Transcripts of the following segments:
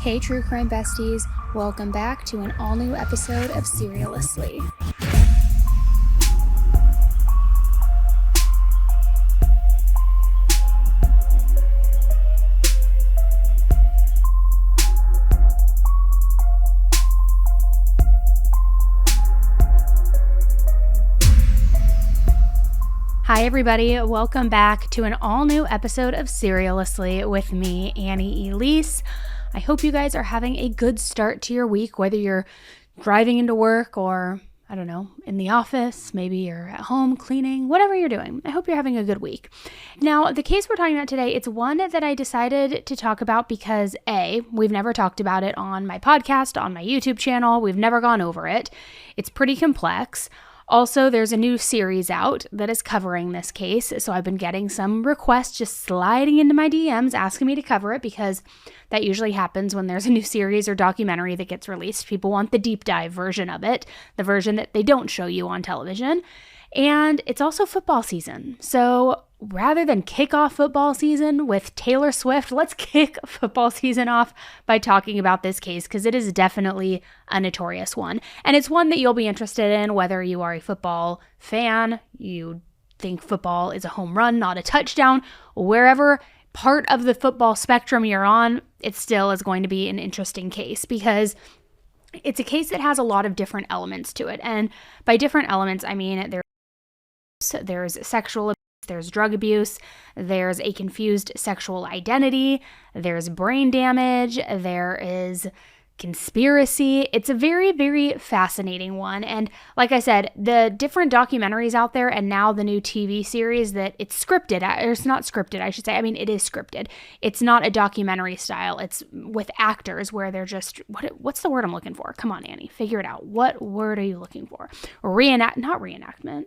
Hey True Crime Besties, welcome back to an all-new episode of SERIALously. Hi everybody, welcome back to an all-new episode of SERIALously with me, Annie Elise. I hope you guys are having a good start to your week, whether you're driving into work or, I don't know, in the office, maybe you're at home cleaning, whatever you're doing. I hope you're having a good week. Now, the case we're talking about today, it's one that I decided to talk about because A, we've never talked about it on my podcast, on my YouTube channel. We've never gone over it. It's pretty complex. Also, there's a new series out that is covering this case, so I've been getting some requests just sliding into my DMs asking me to cover it because that usually happens when there's a new series or documentary that gets released. People want the deep dive version of it, the version that they don't show you on television. And it's also football season. So rather than kick off football season with Taylor Swift, let's kick football season off by talking about this case because it is definitely a notorious one. And it's one that you'll be interested in whether you are a football fan, you think football is a home run, not a touchdown, wherever part of the football spectrum you're on, it still is going to be an interesting case because it's a case that has a lot of different elements to it. And by different elements, I mean there's sexual abuse, there's drug abuse, there's a confused sexual identity, there's brain damage, there is conspiracy. It's a very, very fascinating one. And like I said, the different documentaries out there and now the new TV series that it's scripted, or it's not scripted, I should say. I mean, it is scripted. It's not a documentary style. It's with actors where they're just, what's the word I'm looking for? Come on, Annie, figure it out. What word are you looking for? Not reenactment.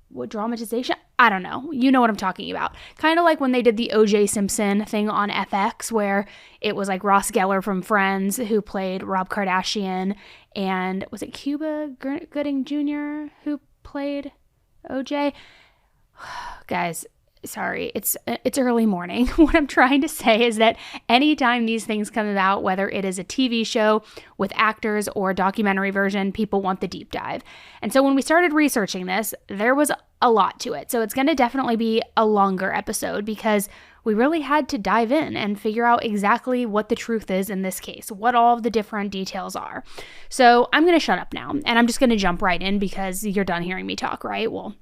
What, dramatization? I don't know. You know what I'm talking about. Kind of like when they did the O.J. Simpson thing on FX where it was like Ross Geller from Friends who played Rob Kardashian, and was it Cuba Gooding Jr. who played O.J.? Guys, sorry, it's early morning. What I'm trying to say is that anytime these things come about, whether it is a TV show with actors or a documentary version, people want the deep dive. And so when we started researching this, there was a lot to it. So it's going to definitely be a longer episode because we really had to dive in and figure out exactly what the truth is in this case, what all of the different details are. So I'm going to shut up now and I'm just going to jump right in because you're done hearing me talk, right? Well,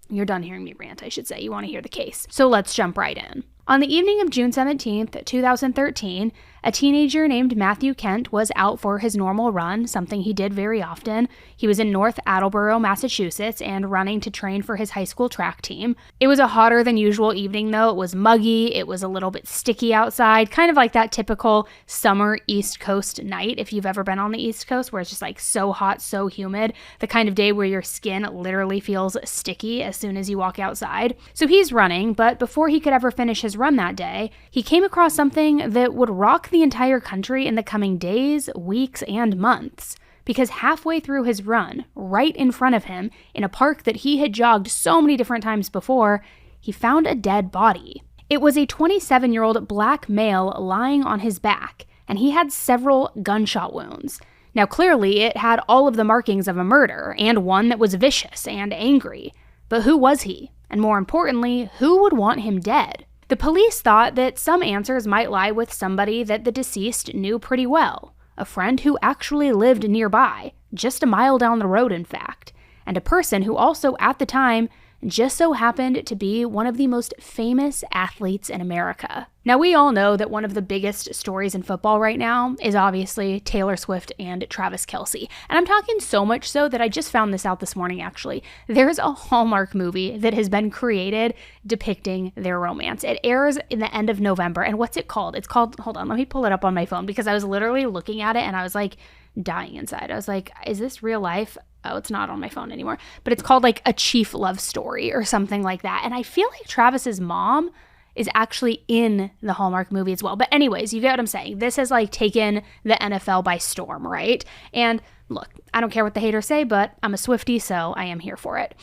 you're done hearing me rant, I should say. You want to hear the case. So let's jump right in. On the evening of June 17th, 2013, a teenager named Matthew Kent was out for his normal run, something he did very often. He was in North Attleboro, Massachusetts, and running to train for his high school track team. It was a hotter than usual evening, though. It was muggy, it was a little bit sticky outside, kind of like that typical summer East Coast night, if you've ever been on the East Coast, where it's just like so hot, so humid, the kind of day where your skin literally feels sticky as soon as you walk outside. So he's running, but before he could ever finish his run that day, he came across something that would rock the entire country in the coming days, weeks, and months. Because halfway through his run, right in front of him, in a park that he had jogged so many different times before, he found a dead body. It was a 27-year-old black male lying on his back, and he had several gunshot wounds. Now clearly it had all of the markings of a murder, and one that was vicious and angry. But who was he? And more importantly, who would want him dead? The police thought that some answers might lie with somebody that the deceased knew pretty well, a friend who actually lived nearby, just a mile down the road in fact, and a person who also at the time just so happened to be one of the most famous athletes in America. Now, we all know that one of the biggest stories in football right now is obviously Taylor Swift and Travis Kelce. And I'm talking so much so that I just found this out this morning, actually. There's a Hallmark movie that has been created depicting their romance. It airs in the end of November. And what's it called? It's called, hold on, let me pull it up on my phone because I was literally looking at it and I was like dying inside. I was like, is this real life? Oh, it's not on my phone anymore. But it's called like A Chief Love Story or something like that. And I feel like Travis's mom is actually in the Hallmark movie as well. But anyways, you get what I'm saying. This has like taken the NFL by storm, right? And look, I don't care what the haters say, but I'm a Swiftie, so I am here for it.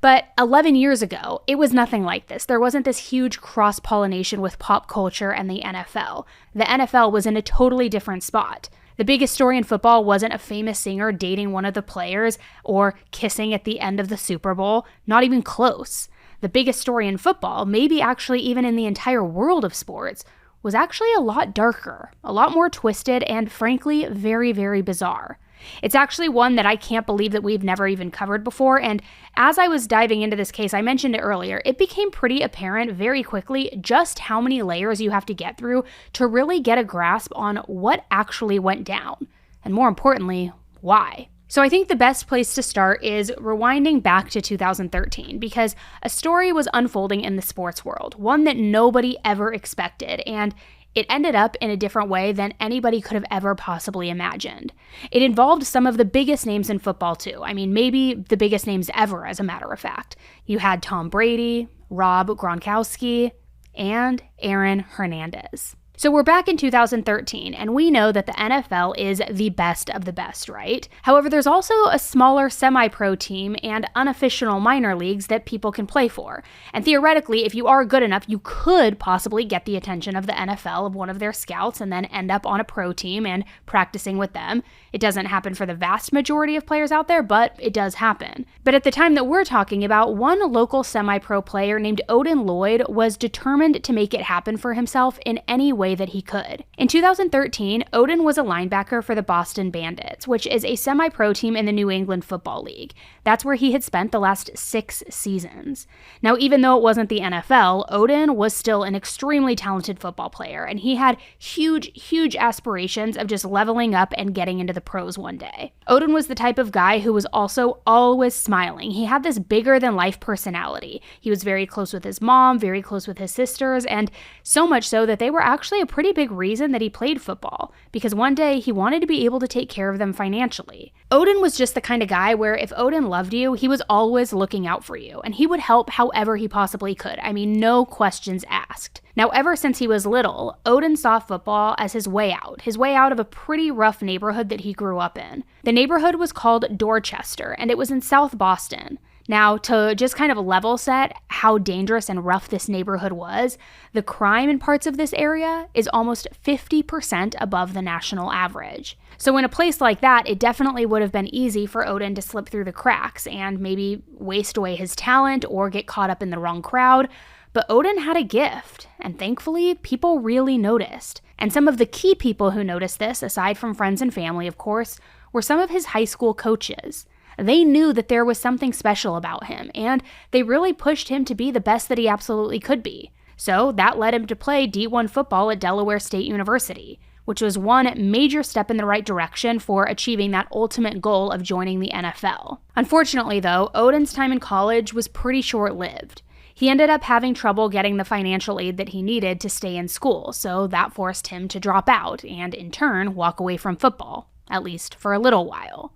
But 11 years ago, it was nothing like this. There wasn't this huge cross-pollination with pop culture and the NFL. The NFL was in a totally different spot. The biggest story in football wasn't a famous singer dating one of the players or kissing at the end of the Super Bowl. Not even close. The biggest story in football, maybe actually even in the entire world of sports, was actually a lot darker, a lot more twisted, and frankly, very, very bizarre. It's actually one that I can't believe that we've never even covered before, and as I was diving into this case, I mentioned it earlier, it became pretty apparent very quickly just how many layers you have to get through to really get a grasp on what actually went down, and more importantly, why. So I think the best place to start is rewinding back to 2013, because a story was unfolding in the sports world, one that nobody ever expected, and it ended up in a different way than anybody could have ever possibly imagined. It involved some of the biggest names in football too. I mean, maybe the biggest names ever, as a matter of fact. You had Tom Brady, Rob Gronkowski, and Aaron Hernandez. So we're back in 2013, and we know that the NFL is the best of the best, right? However, there's also a smaller semi-pro team and unofficial minor leagues that people can play for. And theoretically, if you are good enough, you could possibly get the attention of the NFL, of one of their scouts, and then end up on a pro team and practicing with them. It doesn't happen for the vast majority of players out there, but it does happen. But at the time that we're talking about, one local semi-pro player named Odin Lloyd was determined to make it happen for himself in any way that he could. In 2013, Odin was a linebacker for the Boston Bandits, which is a semi-pro team in the New England Football League. That's where he had spent the last 6 seasons. Now, even though it wasn't the NFL, Odin was still an extremely talented football player, and he had huge aspirations of just leveling up and getting into the pros one day. Odin was the type of guy who was also always smiling. He had this bigger-than-life personality. He was very close with his mom, very close with his sisters, and so much so that they were actually a pretty big reason that he played football, because one day he wanted to be able to take care of them financially. Odin was just the kind of guy where if Odin loved you, he was always looking out for you, and he would help however he possibly could. I mean, no questions asked. Now, ever since he was little, Odin saw football as his way out of a pretty rough neighborhood that he grew up in. The neighborhood was called Dorchester, and it was in South Boston. Now, to just kind of level set how dangerous and rough this neighborhood was, the crime in parts of this area is almost 50% above the national average. So in a place like that, it definitely would have been easy for Odin to slip through the cracks and maybe waste away his talent or get caught up in the wrong crowd. But Odin had a gift, and thankfully, people really noticed. And some of the key people who noticed this, aside from friends and family, of course, were some of his high school coaches. They knew that there was something special about him, and they really pushed him to be the best that he absolutely could be. So that led him to play D1 football at Delaware State University, which was one major step in the right direction for achieving that ultimate goal of joining the NFL. Unfortunately, though, Odin's time in college was pretty short-lived. He ended up having trouble getting the financial aid that he needed to stay in school, so that forced him to drop out and, in turn, walk away from football, at least for a little while.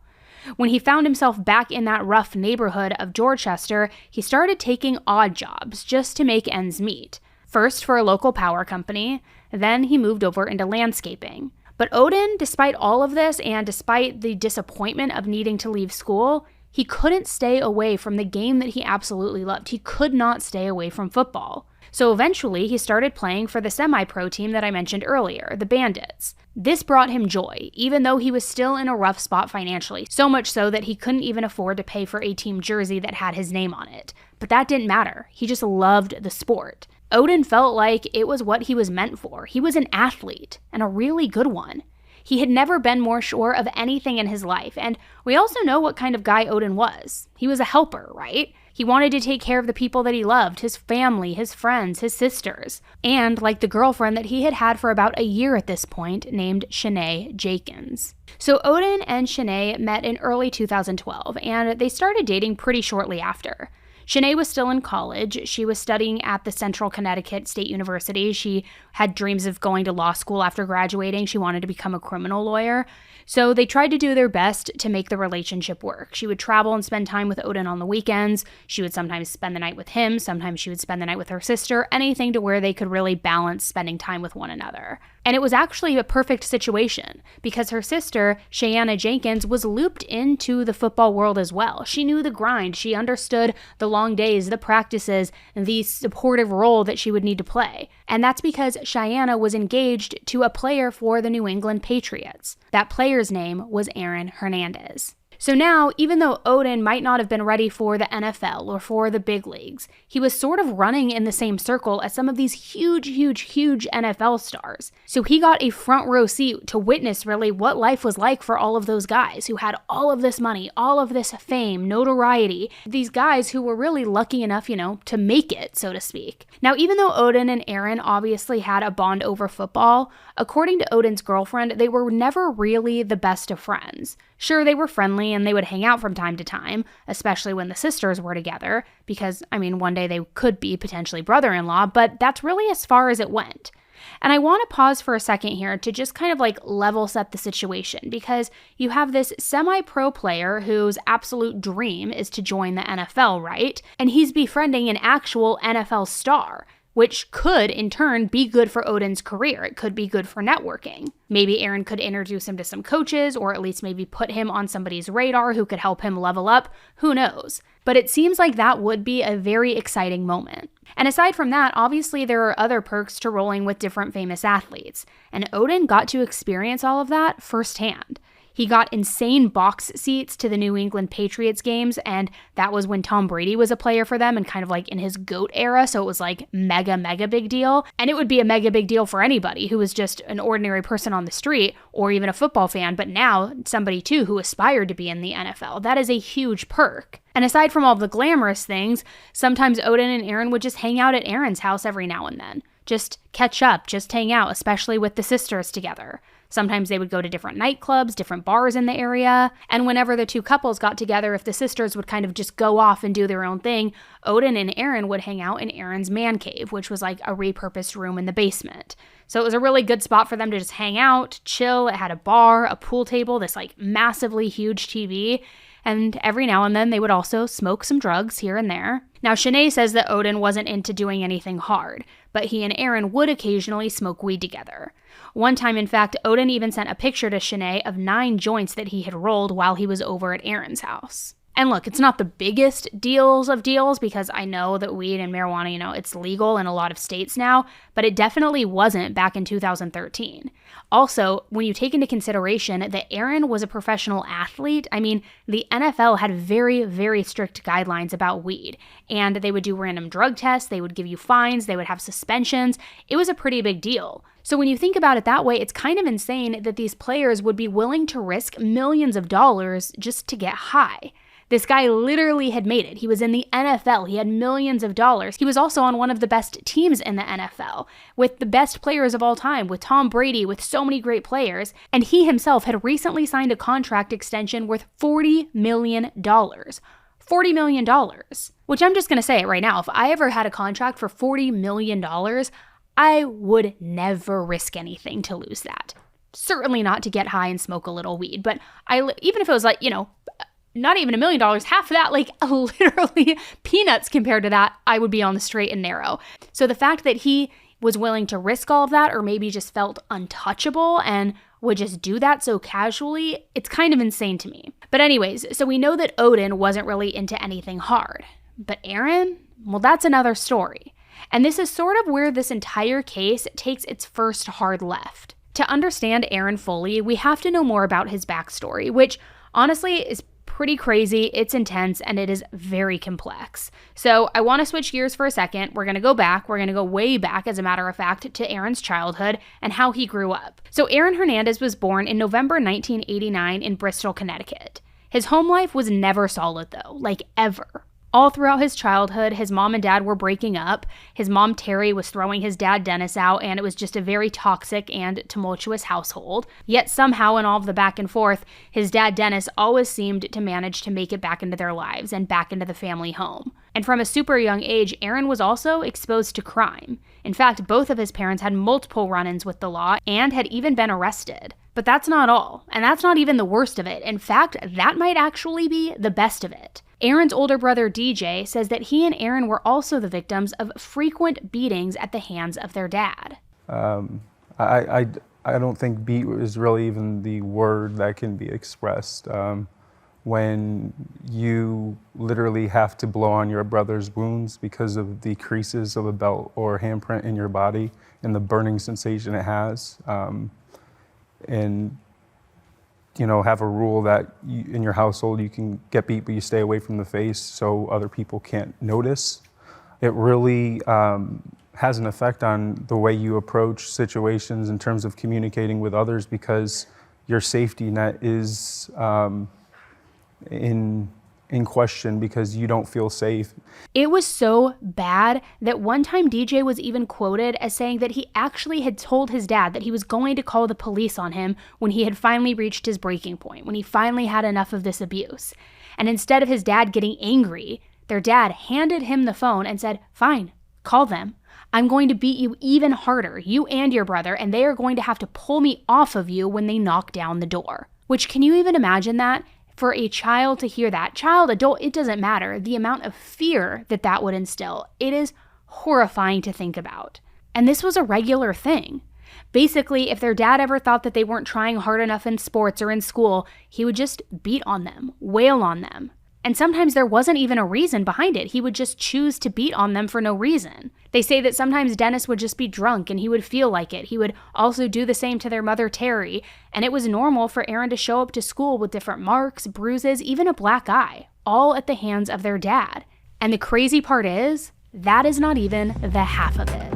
When he found himself back in that rough neighborhood of Dorchester, he started taking odd jobs just to make ends meet. First for a local power company, then he moved over into landscaping. But Odin, despite all of this and despite the disappointment of needing to leave school, he couldn't stay away from the game that he absolutely loved. He could not stay away from football. So eventually, he started playing for the semi-pro team that I mentioned earlier, the Bandits. This brought him joy, even though he was still in a rough spot financially, so much so that he couldn't even afford to pay for a team jersey that had his name on it. But that didn't matter. He just loved the sport. Odin felt like it was what he was meant for. He was an athlete, and a really good one. He had never been more sure of anything in his life, and we also know what kind of guy Odin was. He was a helper, right? He wanted to take care of the people that he loved, his family, his friends, his sisters, and like the girlfriend that he had had for about a year at this point, named Shanae Jakins. So Odin and Shanae met in early 2012, and they started dating pretty shortly after. Shanae was still in college. She was studying at the Central Connecticut State University. She had dreams of going to law school after graduating. She wanted to become a criminal lawyer. So they tried to do their best to make the relationship work. She would travel and spend time with Odin on the weekends. She would sometimes spend the night with him. Sometimes she would spend the night with her sister. Anything to where they could really balance spending time with one another. And it was actually a perfect situation because her sister, Cheyenne Jenkins, was looped into the football world as well. She knew the grind. She understood the long days, the practices, and the supportive role that she would need to play. And that's because Cheyenne was engaged to a player for the New England Patriots. That player's name was Aaron Hernandez. So now, even though Odin might not have been ready for the NFL or for the big leagues, he was sort of running in the same circle as some of these huge NFL stars. So he got a front row seat to witness really what life was like for all of those guys who had all of this money, all of this fame, notoriety, these guys who were really lucky enough, to make it, so to speak. Now, even though Odin and Aaron obviously had a bond over football, according to Odin's girlfriend, they were never really the best of friends. Sure, they were friendly and they would hang out from time to time, especially when the sisters were together, because, one day they could be potentially brother-in-law, but that's really as far as it went. And I want to pause for a second here to just kind of level set the situation, because you have this semi-pro player whose absolute dream is to join the NFL, right? And he's befriending an actual NFL star, which could, in turn, be good for Odin's career. It could be good for networking. Maybe Aaron could introduce him to some coaches, or at least maybe put him on somebody's radar who could help him level up. Who knows? But it seems like that would be a very exciting moment. And aside from that, obviously there are other perks to rolling with different famous athletes. And Odin got to experience all of that firsthand. He got insane box seats to the New England Patriots games, and that was when Tom Brady was a player for them and kind of in his GOAT era, so it was mega big deal. And it would be a mega big deal for anybody who was just an ordinary person on the street or even a football fan, but now somebody too who aspired to be in the NFL. That is a huge perk. And aside from all the glamorous things, sometimes Odin and Aaron would just hang out at Aaron's house every now and then. Just catch up, just hang out, especially with the sisters together. Sometimes they would go to different nightclubs, different bars in the area, and whenever the two couples got together, if the sisters would kind of just go off and do their own thing, Odin and Aaron would hang out in Aaron's man cave, which was a repurposed room in the basement. So it was a really good spot for them to just hang out, chill. It had a bar, a pool table, this massively huge TV, and every now and then they would also smoke some drugs here and there. Now, Shanae says that Odin wasn't into doing anything hard, but he and Aaron would occasionally smoke weed together. One time, in fact, Odin even sent a picture to Shanae of 9 joints that he had rolled while he was over at Aaron's house. And look, it's not the biggest deals of deals because I know that weed and marijuana, it's legal in a lot of states now, but it definitely wasn't back in 2013. Also, when you take into consideration that Aaron was a professional athlete, the NFL had very strict guidelines about weed, and they would do random drug tests, they would give you fines, they would have suspensions. It was a pretty big deal. So when you think about it that way, it's kind of insane that these players would be willing to risk millions of dollars just to get high. This guy literally had made it. He was in the NFL. He had millions of dollars. He was also on one of the best teams in the NFL, with the best players of all time, with Tom Brady, with so many great players. And he himself had recently signed a contract extension worth $40 million. $40 million. Which I'm just going to say it right now. If I ever had a contract for $40 million, I would never risk anything to lose that. Certainly not to get high and smoke a little weed. But even if it was not even $1 million, half of that, literally peanuts compared to that, I would be on the straight and narrow. So the fact that he was willing to risk all of that, or maybe just felt untouchable and would just do that so casually, it's kind of insane to me. But anyways, so we know that Odin wasn't really into anything hard. But Aaron? Well, that's another story. And this is sort of where this entire case takes its first hard left. To understand Aaron fully, we have to know more about his backstory, which honestly is pretty crazy, it's intense, and it is very complex. So I want to switch gears for a second. We're going to go back. We're going to go way back, as a matter of fact, to Aaron's childhood and how he grew up. So Aaron Hernandez was born in November 1989 in Bristol, Connecticut. His home life was never solid though, ever. All throughout his childhood, his mom and dad were breaking up. His mom, Terry, was throwing his dad, Dennis, out, and it was just a very toxic and tumultuous household. Yet somehow, in all of the back and forth, his dad, Dennis, always seemed to manage to make it back into their lives and back into the family home. And from a super young age, Aaron was also exposed to crime. In fact, both of his parents had multiple run-ins with the law and had even been arrested. But that's not all, and that's not even the worst of it. In fact, that might actually be the best of it. Aaron's older brother, DJ, says that he and Aaron were also the victims of frequent beatings at the hands of their dad. I don't think beat is really even the word that can be expressed. When you literally have to blow on your brother's wounds because of the creases of a belt or handprint in your body and the burning sensation it has. And have a rule that in your household you can get beat, but you stay away from the face so other people can't notice. It really has an effect on the way you approach situations in terms of communicating with others, because your safety net is in question because you don't feel safe. It was so bad that one time DJ was even quoted as saying that he actually had told his dad that he was going to call the police on him when he had finally reached his breaking point, when he finally had enough of this abuse. And instead of his dad getting angry, their dad handed him the phone and said, "Fine, call them. I'm going to beat you even harder, you and your brother, and they are going to have to pull me off of you when they knock down the door." Which, can you even imagine that? For a child to hear that, child, adult, it doesn't matter, the amount of fear that would instill. It is horrifying to think about. And this was a regular thing. Basically, if their dad ever thought that they weren't trying hard enough in sports or in school, he would just beat on them, wail on them. And sometimes there wasn't even a reason behind it. He would just choose to beat on them for no reason. They say that sometimes Dennis would just be drunk and he would feel like it. He would also do the same to their mother, Terry. And it was normal for Aaron to show up to school with different marks, bruises, even a black eye, all at the hands of their dad. And the crazy part is, that is not even the half of it.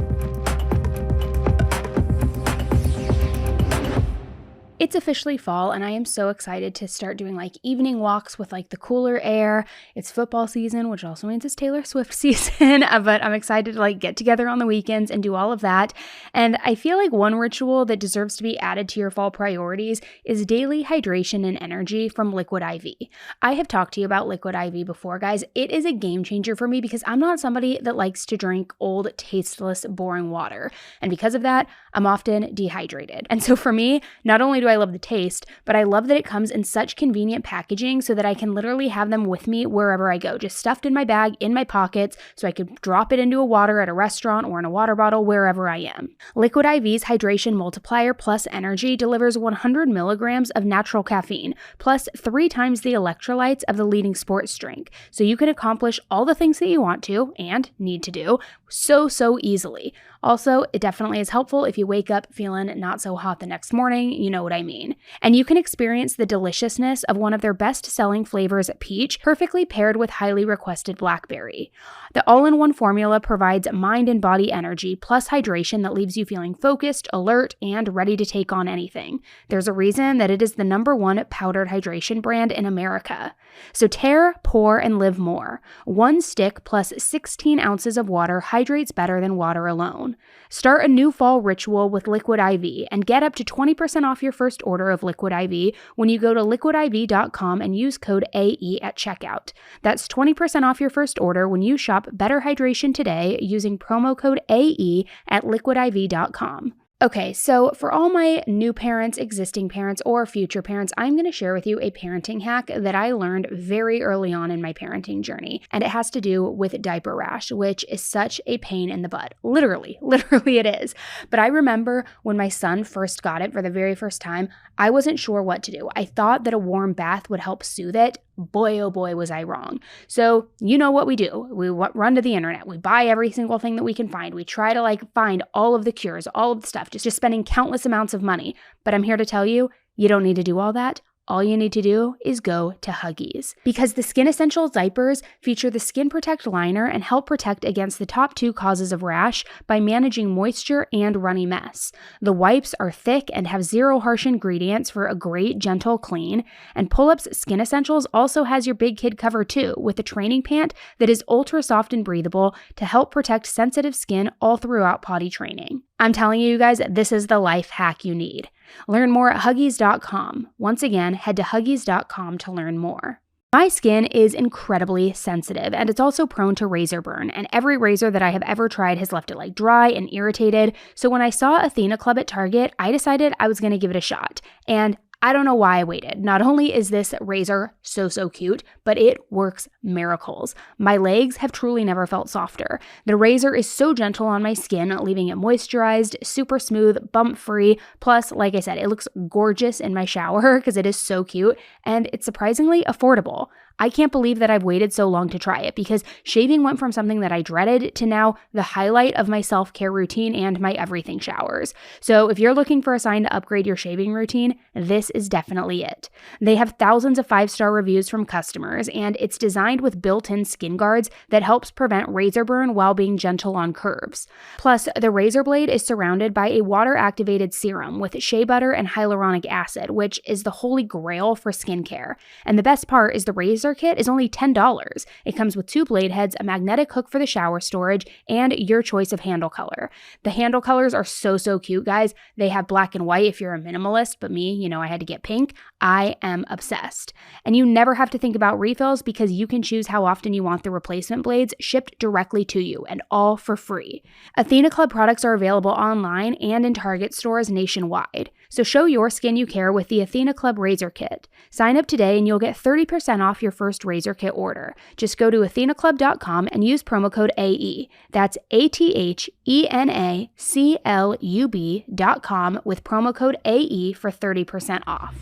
It's officially fall, and I am so excited to start doing evening walks with the cooler air. It's football season, which also means it's Taylor Swift season, but I'm excited to get together on the weekends and do all of that. And I feel like one ritual that deserves to be added to your fall priorities is daily hydration and energy from Liquid IV. I have talked to you about Liquid IV before, guys. It is a game changer for me because I'm not somebody that likes to drink old, tasteless, boring water. And because of that, I'm often dehydrated. And so for me, not only do I love the taste, but I love that it comes in such convenient packaging so that I can literally have them with me wherever I go, just stuffed in my bag, in my pockets, so I could drop it into a water at a restaurant or in a water bottle wherever I am. Liquid IV's Hydration Multiplier Plus Energy delivers 100 milligrams of natural caffeine, plus 3 times the electrolytes of the leading sports drink, so you can accomplish all the things that you want to and need to do so easily. Also, it definitely is helpful if you wake up feeling not so hot the next morning, you know what I mean. And you can experience the deliciousness of one of their best-selling flavors, peach, perfectly paired with highly requested blackberry. The all-in-one formula provides mind and body energy plus hydration that leaves you feeling focused, alert, and ready to take on anything. There's a reason that it is the #1 powdered hydration brand in America. So tear, pour, and live more. 1 stick plus 16 ounces of water hydrates better than water alone. Start a new fall ritual with Liquid IV and get up to 20% off your first order of Liquid IV when you go to liquidiv.com and use code AE at checkout. That's 20% off your first order when you shop Better Hydration today using promo code AE at liquidiv.com. Okay, so for all my new parents, existing parents, or future parents, I'm going to share with you a parenting hack that I learned very early on in my parenting journey, and it has to do with diaper rash, which is such a pain in the butt. Literally it is. But I remember when my son first got it for the very first time, I wasn't sure what to do. I thought that a warm bath would help soothe it. Boy, oh boy, was I wrong. So you know what we do. We run to the internet. We buy every single thing that we can find. We try to find all of the cures, all of the stuff, just spending countless amounts of money. But I'm here to tell you, you don't need to do all that. All you need to do is go to Huggies. Because the Skin Essentials diapers feature the Skin Protect liner and help protect against the top 2 causes of rash by managing moisture and runny mess. The wipes are thick and have 0 harsh ingredients for a great, gentle clean. And Pull-Up's Skin Essentials also has your big kid cover too, with a training pant that is ultra soft and breathable to help protect sensitive skin all throughout potty training. I'm telling you guys, this is the life hack you need. Learn more at Huggies.com. Once again, head to Huggies.com to learn more. My skin is incredibly sensitive, and it's also prone to razor burn, and every razor that I have ever tried has left it like dry and irritated. So when I saw Athena Club at Target, I decided I was going to give it a shot. And I don't know why I waited. Not only is this razor so cute, but it works miracles. My legs have truly never felt softer. The razor is so gentle on my skin, leaving it moisturized, super smooth, bump-free. Plus, like I said, it looks gorgeous in my shower because it is so cute, and it's surprisingly affordable. I can't believe that I've waited so long to try it because shaving went from something that I dreaded to now the highlight of my self-care routine and my everything showers. So if you're looking for a sign to upgrade your shaving routine, this is definitely it. They have thousands of 5-star reviews from customers, and it's designed with built-in skin guards that helps prevent razor burn while being gentle on curves. Plus, the razor blade is surrounded by a water-activated serum with shea butter and hyaluronic acid, which is the holy grail for skincare. And the best part is the razor kit is only $10. It comes with 2 blade heads, a magnetic hook for the shower storage, and your choice of handle color. The handle colors are so cute, guys. They have black and white if you're a minimalist, but me, I had to get pink. I am obsessed. And you never have to think about refills because you can choose how often you want the replacement blades shipped directly to you, and all for free. Athena Club products are available online and in Target stores nationwide. So show your skin you care with the Athena Club Razor Kit. Sign up today and you'll get 30% off your first Razor Kit order. Just go to athenaclub.com and use promo code AE. That's ATHENACLUB.com with promo code AE for 30% off.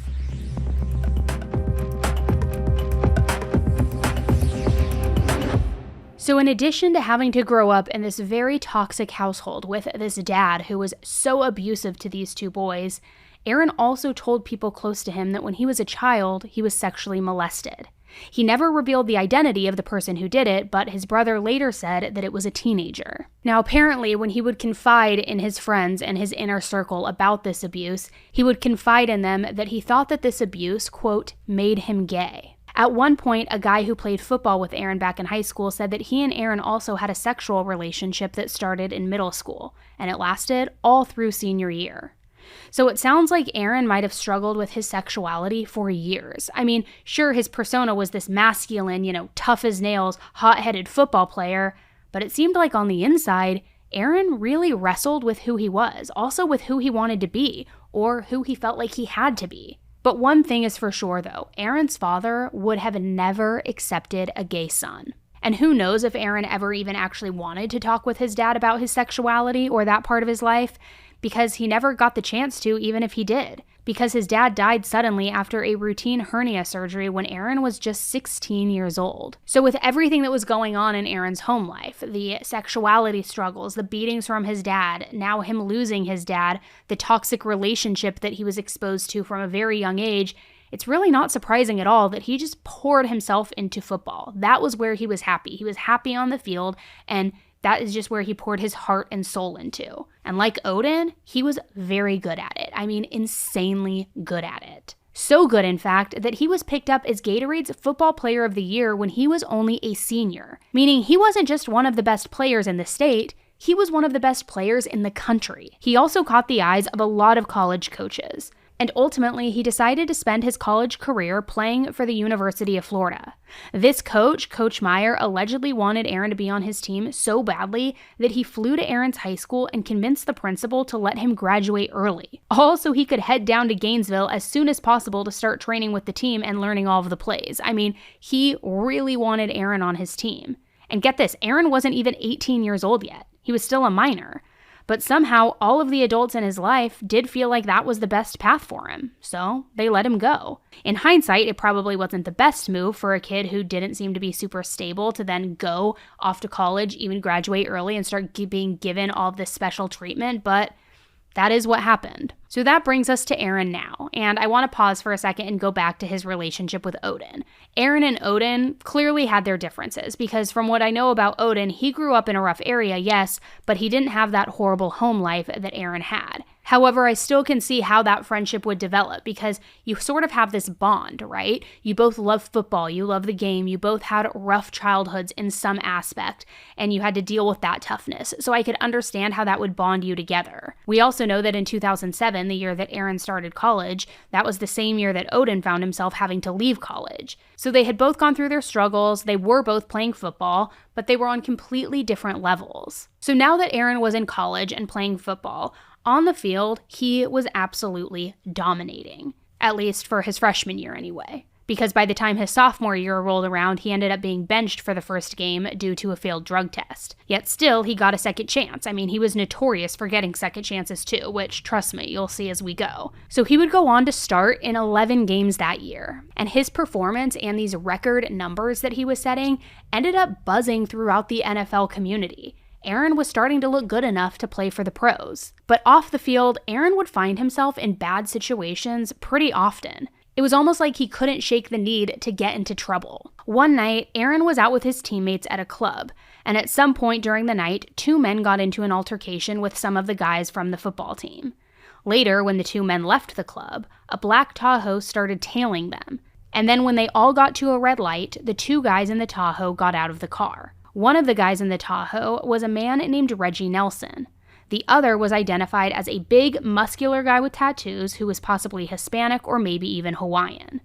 So in addition to having to grow up in this very toxic household with this dad who was so abusive to these 2 boys, Aaron also told people close to him that when he was a child, he was sexually molested. He never revealed the identity of the person who did it, but his brother later said that it was a teenager. Now, apparently, when he would confide in his friends and his inner circle about this abuse, he would confide in them that he thought that this abuse, quote, made him gay. At one point, a guy who played football with Aaron back in high school said that he and Aaron also had a sexual relationship that started in middle school, and it lasted all through senior year. So it sounds like Aaron might have struggled with his sexuality for years. I mean, sure, his persona was this masculine, tough as nails, hot-headed football player, but it seemed like on the inside, Aaron really wrestled with who he was, also with who he wanted to be, or who he felt like he had to be. But one thing is for sure, though, Aaron's father would have never accepted a gay son. And who knows if Aaron ever even actually wanted to talk with his dad about his sexuality or that part of his life, because he never got the chance to, even if he did. Because his dad died suddenly after a routine hernia surgery when Aaron was just 16 years old. So with everything that was going on in Aaron's home life, the sexuality struggles, the beatings from his dad, now him losing his dad, the toxic relationship that he was exposed to from a very young age, it's really not surprising at all that he just poured himself into football. That was where he was happy. He was happy on the field, and that is just where he poured his heart and soul into. And like Odin, he was very good at it. I mean, insanely good at it. So good, in fact, that he was picked up as Gatorade's Football Player of the Year when he was only a senior. Meaning he wasn't just one of the best players in the state, he was one of the best players in the country. He also caught the eyes of a lot of college coaches. And ultimately, he decided to spend his college career playing for the University of Florida. This coach, Coach Meyer, allegedly wanted Aaron to be on his team so badly that he flew to Aaron's high school and convinced the principal to let him graduate early, all so he could head down to Gainesville as soon as possible to start training with the team and learning all of the plays. I mean, he really wanted Aaron on his team. And get this, Aaron wasn't even 18 years old yet. He was still a minor. But somehow, all of the adults in his life did feel like that was the best path for him, so they let him go. In hindsight, it probably wasn't the best move for a kid who didn't seem to be super stable to then go off to college, even graduate early and start being given all of this special treatment, but that is what happened. So that brings us to Aaron now, and I want to pause for a second and go back to his relationship with Odin. Aaron and Odin clearly had their differences, because from what I know about Odin, he grew up in a rough area, yes, but he didn't have that horrible home life that Aaron had. However, I still can see how that friendship would develop because you sort of have this bond, right? You both love football, you love the game, you both had rough childhoods in some aspect, and you had to deal with that toughness. So I could understand how that would bond you together. We also know that in 2007, the year that Aaron started college, that was the same year that Odin found himself having to leave college. So they had both gone through their struggles, they were both playing football, but they were on completely different levels. So now that Aaron was in college and playing football, on the field, he was absolutely dominating, at least for his freshman year anyway. Because by the time his sophomore year rolled around, he ended up being benched for the first game due to a failed drug test. Yet still, he got a second chance. I mean, he was notorious for getting second chances too, which, trust me, you'll see as we go. So he would go on to start in 11 games that year. And his performance and these record numbers that he was setting ended up buzzing throughout the NFL community. Aaron was starting to look good enough to play for the pros. But off the field, Aaron would find himself in bad situations pretty often. It was almost like he couldn't shake the need to get into trouble. One night, Aaron was out with his teammates at a club, and at some point during the night, two men got into an altercation with some of the guys from the football team. Later, when the two men left the club, a black Tahoe started tailing them. And then when they all got to a red light, the two guys in the Tahoe got out of the car. One of the guys in the Tahoe was a man named Reggie Nelson. The other was identified as a big, muscular guy with tattoos who was possibly Hispanic or maybe even Hawaiian.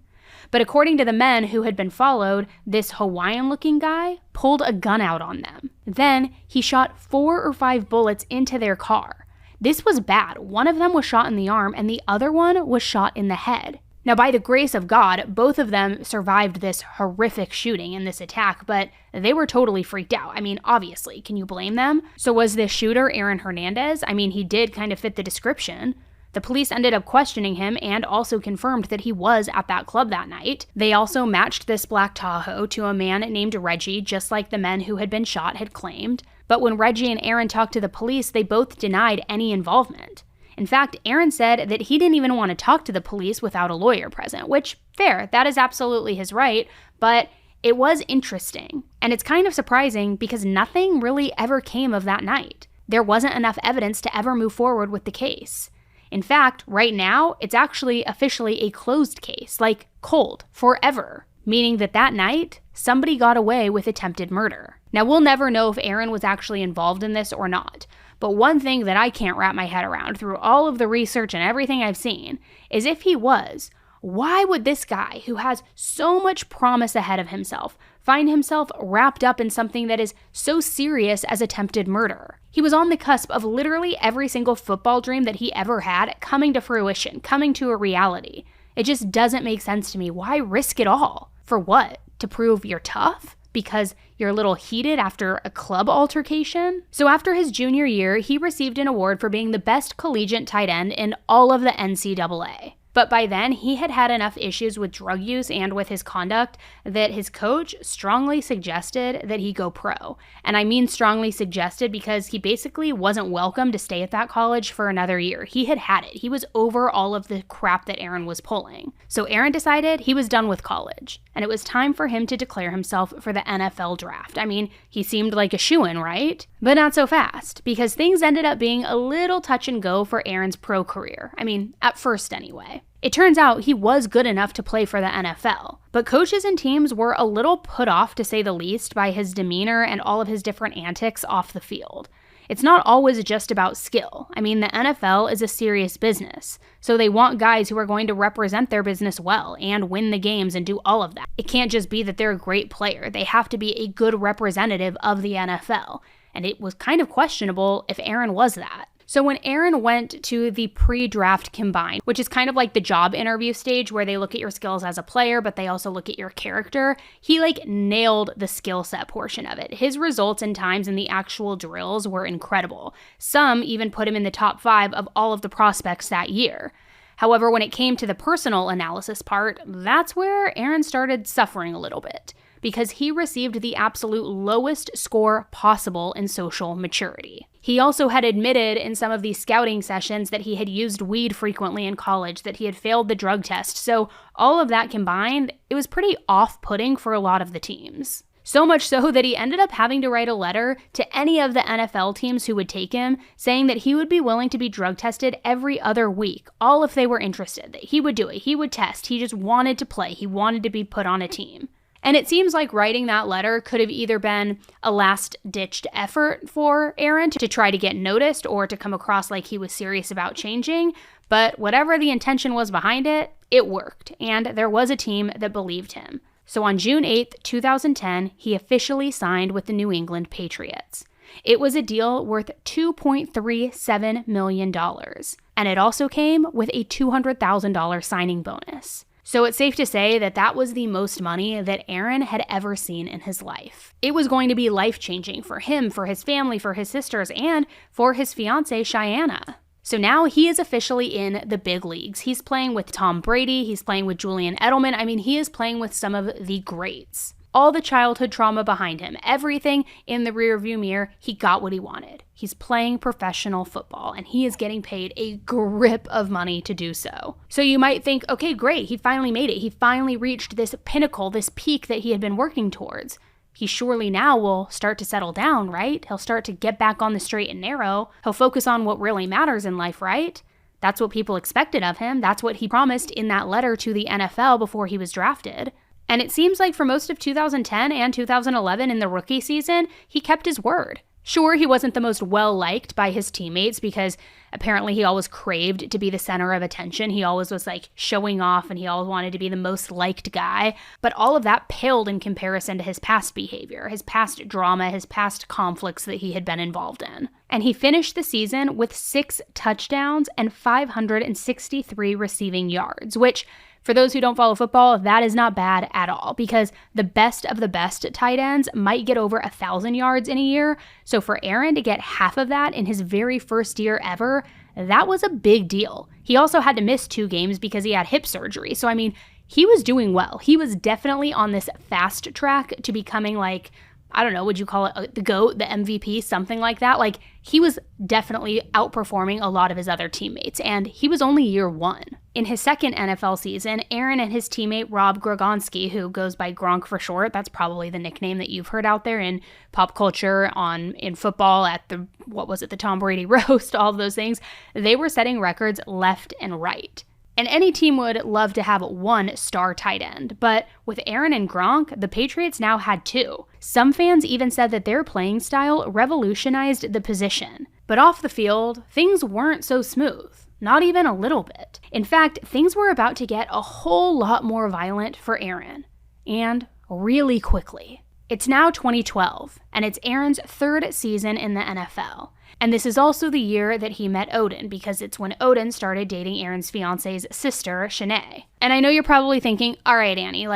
But according to the men who had been followed, this Hawaiian-looking guy pulled a gun out on them. Then he shot 4 or 5 bullets into their car. This was bad. One of them was shot in the arm and the other one was shot in the head. Now, by the grace of God, both of them survived this horrific shooting in this attack, but they were totally freaked out. I mean, obviously, can you blame them? So was this shooter Aaron Hernandez? I mean, he did kind of fit the description. The police ended up questioning him and also confirmed that he was at that club that night. They also matched this black Tahoe to a man named Reggie, just like the men who had been shot had claimed. But when Reggie and Aaron talked to the police, they both denied any involvement. In fact, Aaron said that he didn't even want to talk to the police without a lawyer present, which, fair, that is absolutely his right, but it was interesting. And it's kind of surprising because nothing really ever came of that night. There wasn't enough evidence to ever move forward with the case. In fact, right now, it's actually officially a closed case, like cold, forever, meaning that that night, somebody got away with attempted murder. Now, we'll never know if Aaron was actually involved in this or not. But one thing that I can't wrap my head around through all of the research and everything I've seen is if he was, why would this guy who has so much promise ahead of himself find himself wrapped up in something that is so serious as attempted murder? He was on the cusp of literally every single football dream that he ever had coming to fruition, coming to a reality. It just doesn't make sense to me. Why risk it all? For what? To prove you're tough? Because you're a little heated after a club altercation? So after his junior year, he received an award for being the best collegiate tight end in all of the NCAA. But by then, he had had enough issues with drug use and with his conduct that his coach strongly suggested that he go pro. And I mean strongly suggested because he basically wasn't welcome to stay at that college for another year. He had had it. He was over all of the crap that Aaron was pulling. So Aaron decided he was done with college, and it was time for him to declare himself for the NFL draft. I mean, he seemed like a shoo-in, right? But not so fast, because things ended up being a little touch and go for Aaron's pro career. I mean, at first anyway. It turns out he was good enough to play for the NFL, but coaches and teams were a little put off, to say the least, by his demeanor and all of his different antics off the field. It's not always just about skill. I mean, the NFL is a serious business, so they want guys who are going to represent their business well and win the games and do all of that. It can't just be that they're a great player. They have to be a good representative of the NFL, and it was kind of questionable if Aaron was that. So when Aaron went to the pre-draft combine, which is kind of like the job interview stage where they look at your skills as a player, but they also look at your character, he nailed the skill set portion of it. His results and times in the actual drills were incredible. Some even put him in the top 5 of all of the prospects that year. However, when it came to the personal analysis part, that's where Aaron started suffering a little bit, because he received the absolute lowest score possible in social maturity. He also had admitted in some of these scouting sessions that he had used weed frequently in college, that he had failed the drug test. So all of that combined, it was pretty off-putting for a lot of the teams. So much so that he ended up having to write a letter to any of the NFL teams who would take him, saying that he would be willing to be drug tested every other week, all if they were interested, that he would do it, he would test, he just wanted to play, he wanted to be put on a team. And it seems like writing that letter could have either been a last-ditched effort for Aaron to try to get noticed or to come across like he was serious about changing, but whatever the intention was behind it, it worked, and there was a team that believed him. So on June 8th, 2010, he officially signed with the New England Patriots. It was a deal worth $2.37 million, and it also came with a $200,000 signing bonus. So it's safe to say that that was the most money that Aaron had ever seen in his life. It was going to be life-changing for him, for his family, for his sisters, and for his fiancée, Cheyenne. So now he is officially in the big leagues. He's playing with Tom Brady, he's playing with Julian Edelman. I mean, he is playing with some of the greats. All the childhood trauma behind him, everything in the rearview mirror, he got what he wanted. He's playing professional football, and he is getting paid a grip of money to do so. So you might think, okay, great, he finally made it. He finally reached this pinnacle, this peak that he had been working towards. He surely now will start to settle down, right? He'll start to get back on the straight and narrow. He'll focus on what really matters in life, right? That's what people expected of him. That's what he promised in that letter to the NFL before he was drafted. And it seems like for most of 2010 and 2011 in the rookie season, he kept his word. Sure, he wasn't the most well-liked by his teammates because apparently he always craved to be the center of attention. He always was like showing off and he always wanted to be the most liked guy. But all of that paled in comparison to his past behavior, his past drama, his past conflicts that he had been involved in. And he finished the season with 6 touchdowns and 563 receiving yards, which, for those who don't follow football, that is not bad at all because the best of the best tight ends might get over 1,000 yards in a year. So for Aaron to get half of that in his very first year ever, that was a big deal. He also had to miss 2 games because he had hip surgery. So, I mean, he was doing well. He was definitely on this fast track to becoming like, I don't know, would you call it the GOAT, the MVP, something like that? Like, he was definitely outperforming a lot of his other teammates, and he was only year 1. In his second NFL season, Aaron and his teammate Rob Gronkowski, who goes by Gronk for short, that's probably the nickname that you've heard out there in pop culture, in football, at the Tom Brady roast, all of those things, they were setting records left and right. And any team would love to have 1 star tight end, but with Aaron and Gronk, the Patriots now had 2. Some fans even said that their playing style revolutionized the position. But off the field, things weren't so smooth. Not even a little bit. In fact, things were about to get a whole lot more violent for Aaron. And really quickly. It's now 2012, and it's Aaron's 3rd season in the NFL. And this is also the year that he met Odin, because it's when Odin started dating Aaron's fiance's sister, Shanae. And I know you're probably thinking, all right, Annie,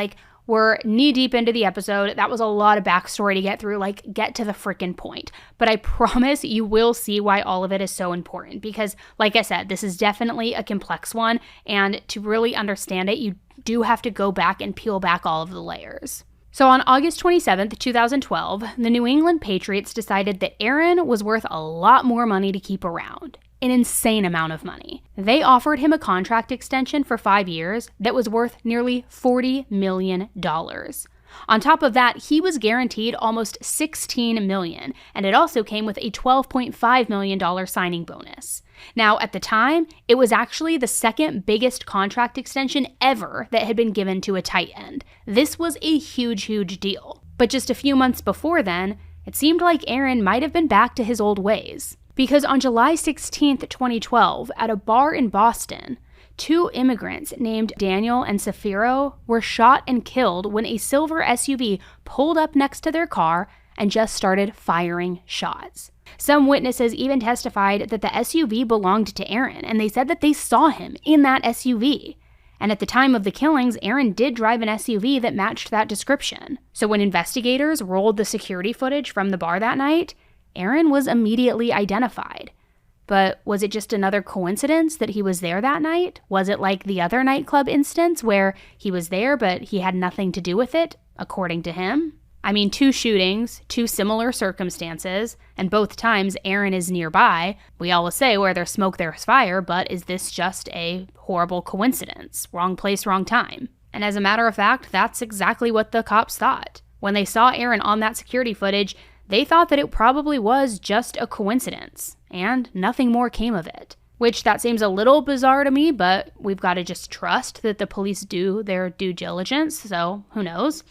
we're knee-deep into the episode. That was a lot of backstory to get through. Get to the frickin' point. But I promise you will see why all of it is so important. Because, like I said, this is definitely a complex one. And to really understand it, you do have to go back and peel back all of the layers. So on August 27th, 2012, the New England Patriots decided that Aaron was worth a lot more money to keep around. An insane amount of money. They offered him a contract extension for 5 years that was worth nearly $40 million. On top of that, he was guaranteed almost $16 million, and it also came with a $12.5 million signing bonus. Now, at the time, it was actually the second biggest contract extension ever that had been given to a tight end. This was a huge, huge deal. But just a few months before then, it seemed like Aaron might have been back to his old ways. Because on July 16th, 2012, at a bar in Boston, 2 immigrants named Daniel and Safiro were shot and killed when a silver SUV pulled up next to their car and just started firing shots. Some witnesses even testified that the SUV belonged to Aaron, and they said that they saw him in that SUV. And at the time of the killings, Aaron did drive an SUV that matched that description. So when investigators rolled the security footage from the bar that night, Aaron was immediately identified. But was it just another coincidence that he was there that night? Was it like the other nightclub instance where he was there but he had nothing to do with it, according to him? I mean, 2 shootings, 2 similar circumstances, and both times Aaron is nearby. We always say where there's smoke, there's fire, but is this just a horrible coincidence? Wrong place, wrong time. And as a matter of fact, that's exactly what the cops thought. When they saw Aaron on that security footage, they thought that it probably was just a coincidence, and nothing more came of it. Which, that seems a little bizarre to me, but we've got to just trust that the police do their due diligence, so who knows.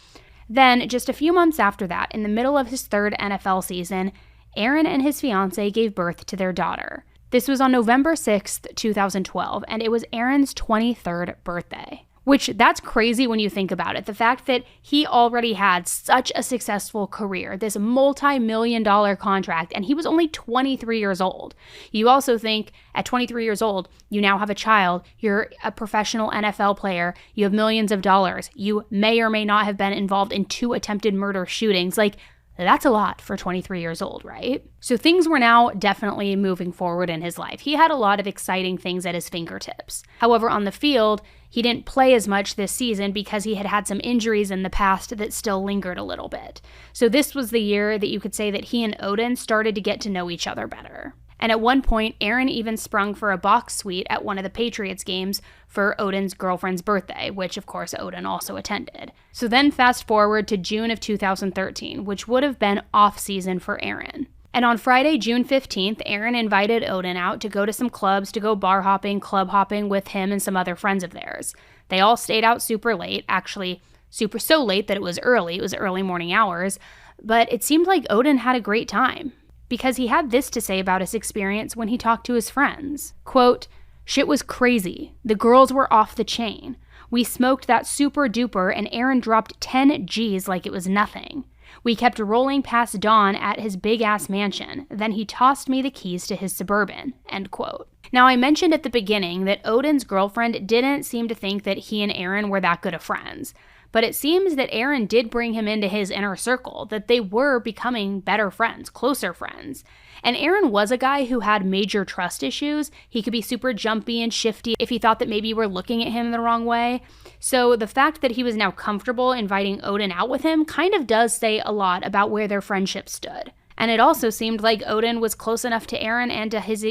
Then, just a few months after that, in the middle of his third NFL season, Aaron and his fiancée gave birth to their daughter. This was on November 6th, 2012, and it was Aaron's 23rd birthday. Which, that's crazy when you think about it. The fact that he already had such a successful career, this multi-million-dollar contract, and he was only 23 years old. You also think at 23 years old, you now have a child, you're a professional NFL player, you have millions of dollars, you may or may not have been involved in 2 attempted murder shootings. Like, that's a lot for 23 years old, right? So things were now definitely moving forward in his life. He had a lot of exciting things at his fingertips. However, on the field, he didn't play as much this season because he had had some injuries in the past that still lingered a little bit. So this was the year that you could say that he and Odin started to get to know each other better. And at one point, Aaron even sprung for a box suite at one of the Patriots games for Odin's girlfriend's birthday, which of course Odin also attended. So then fast forward to June of 2013, which would have been off season for Aaron. And on Friday, June 15th, Aaron invited Odin out to go to some clubs, to go bar hopping, club hopping with him and some other friends of theirs. They all stayed out super late, actually so late that it was early morning hours, but it seemed like Odin had a great time. Because he had this to say about his experience when he talked to his friends. Quote, "Shit was crazy. The girls were off the chain. We smoked that super duper and Aaron dropped 10 G's like it was nothing. We kept rolling past Dawn at his big-ass mansion. Then he tossed me the keys to his Suburban." End quote. Now, I mentioned at the beginning that Odin's girlfriend didn't seem to think that he and Aaron were that good of friends. But it seems that Aaron did bring him into his inner circle, that they were becoming better friends, closer friends. And Aaron was a guy who had major trust issues. He could be super jumpy and shifty if he thought that maybe you were looking at him the wrong way. So the fact that he was now comfortable inviting Odin out with him kind of does say a lot about where their friendship stood. And it also seemed like Odin was close enough to Aaron and to his,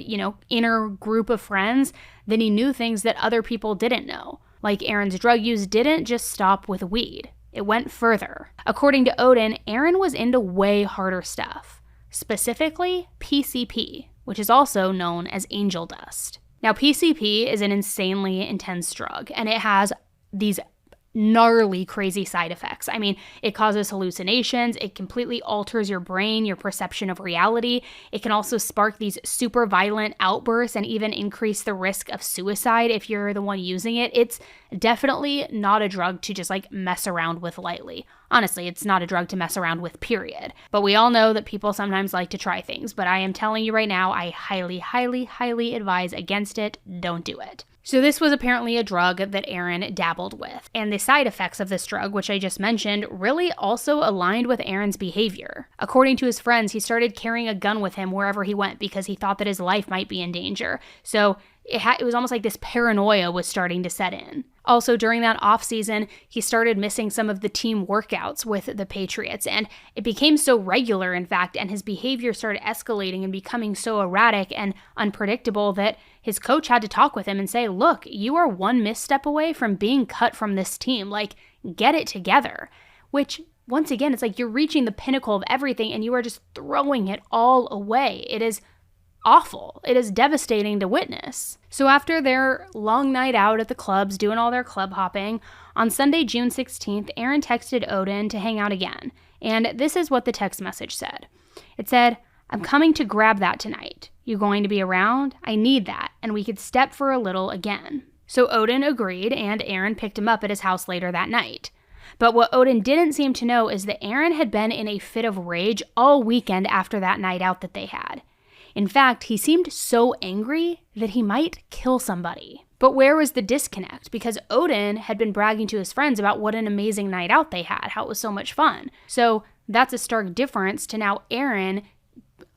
inner group of friends that he knew things that other people didn't know. Like Aaron's drug use didn't just stop with weed. It went further. According to Odin, Aaron was into way harder stuff. Specifically, PCP, which is also known as angel dust. Now, PCP is an insanely intense drug, and it has these gnarly, crazy side effects. I mean, it causes hallucinations, it completely alters your brain, your perception of reality. It can also spark these super violent outbursts and even increase the risk of suicide if you're the one using it. It's definitely not a drug to just mess around with lightly. Honestly, it's not a drug to mess around with, period. But we all know that people sometimes like to try things, but I am telling you right now, I highly, highly, highly advise against it. Don't do it. So this was apparently a drug that Aaron dabbled with, and the side effects of this drug, which I just mentioned, really also aligned with Aaron's behavior. According to his friends, he started carrying a gun with him wherever he went because he thought that his life might be in danger. So it was almost like this paranoia was starting to set in. Also, during that off season, he started missing some of the team workouts with the Patriots, and it became so regular, in fact, and his behavior started escalating and becoming so erratic and unpredictable that his coach had to talk with him and say, look, you are one misstep away from being cut from this team. Get it together. Which, once again, it's like you're reaching the pinnacle of everything and you are just throwing it all away. It is awful. It is devastating to witness. So after their long night out at the clubs, doing all their club hopping, on Sunday, June 16th, Aaron texted Odin to hang out again. And this is what the text message said. It said, "I'm coming to grab that tonight. You going to be around? I need that, and we could step for a little again." So Odin agreed, and Aaron picked him up at his house later that night. But what Odin didn't seem to know is that Aaron had been in a fit of rage all weekend after that night out that they had. In fact, he seemed so angry that he might kill somebody. But where was the disconnect? Because Odin had been bragging to his friends about what an amazing night out they had, how it was so much fun. So that's a stark difference to now Aaron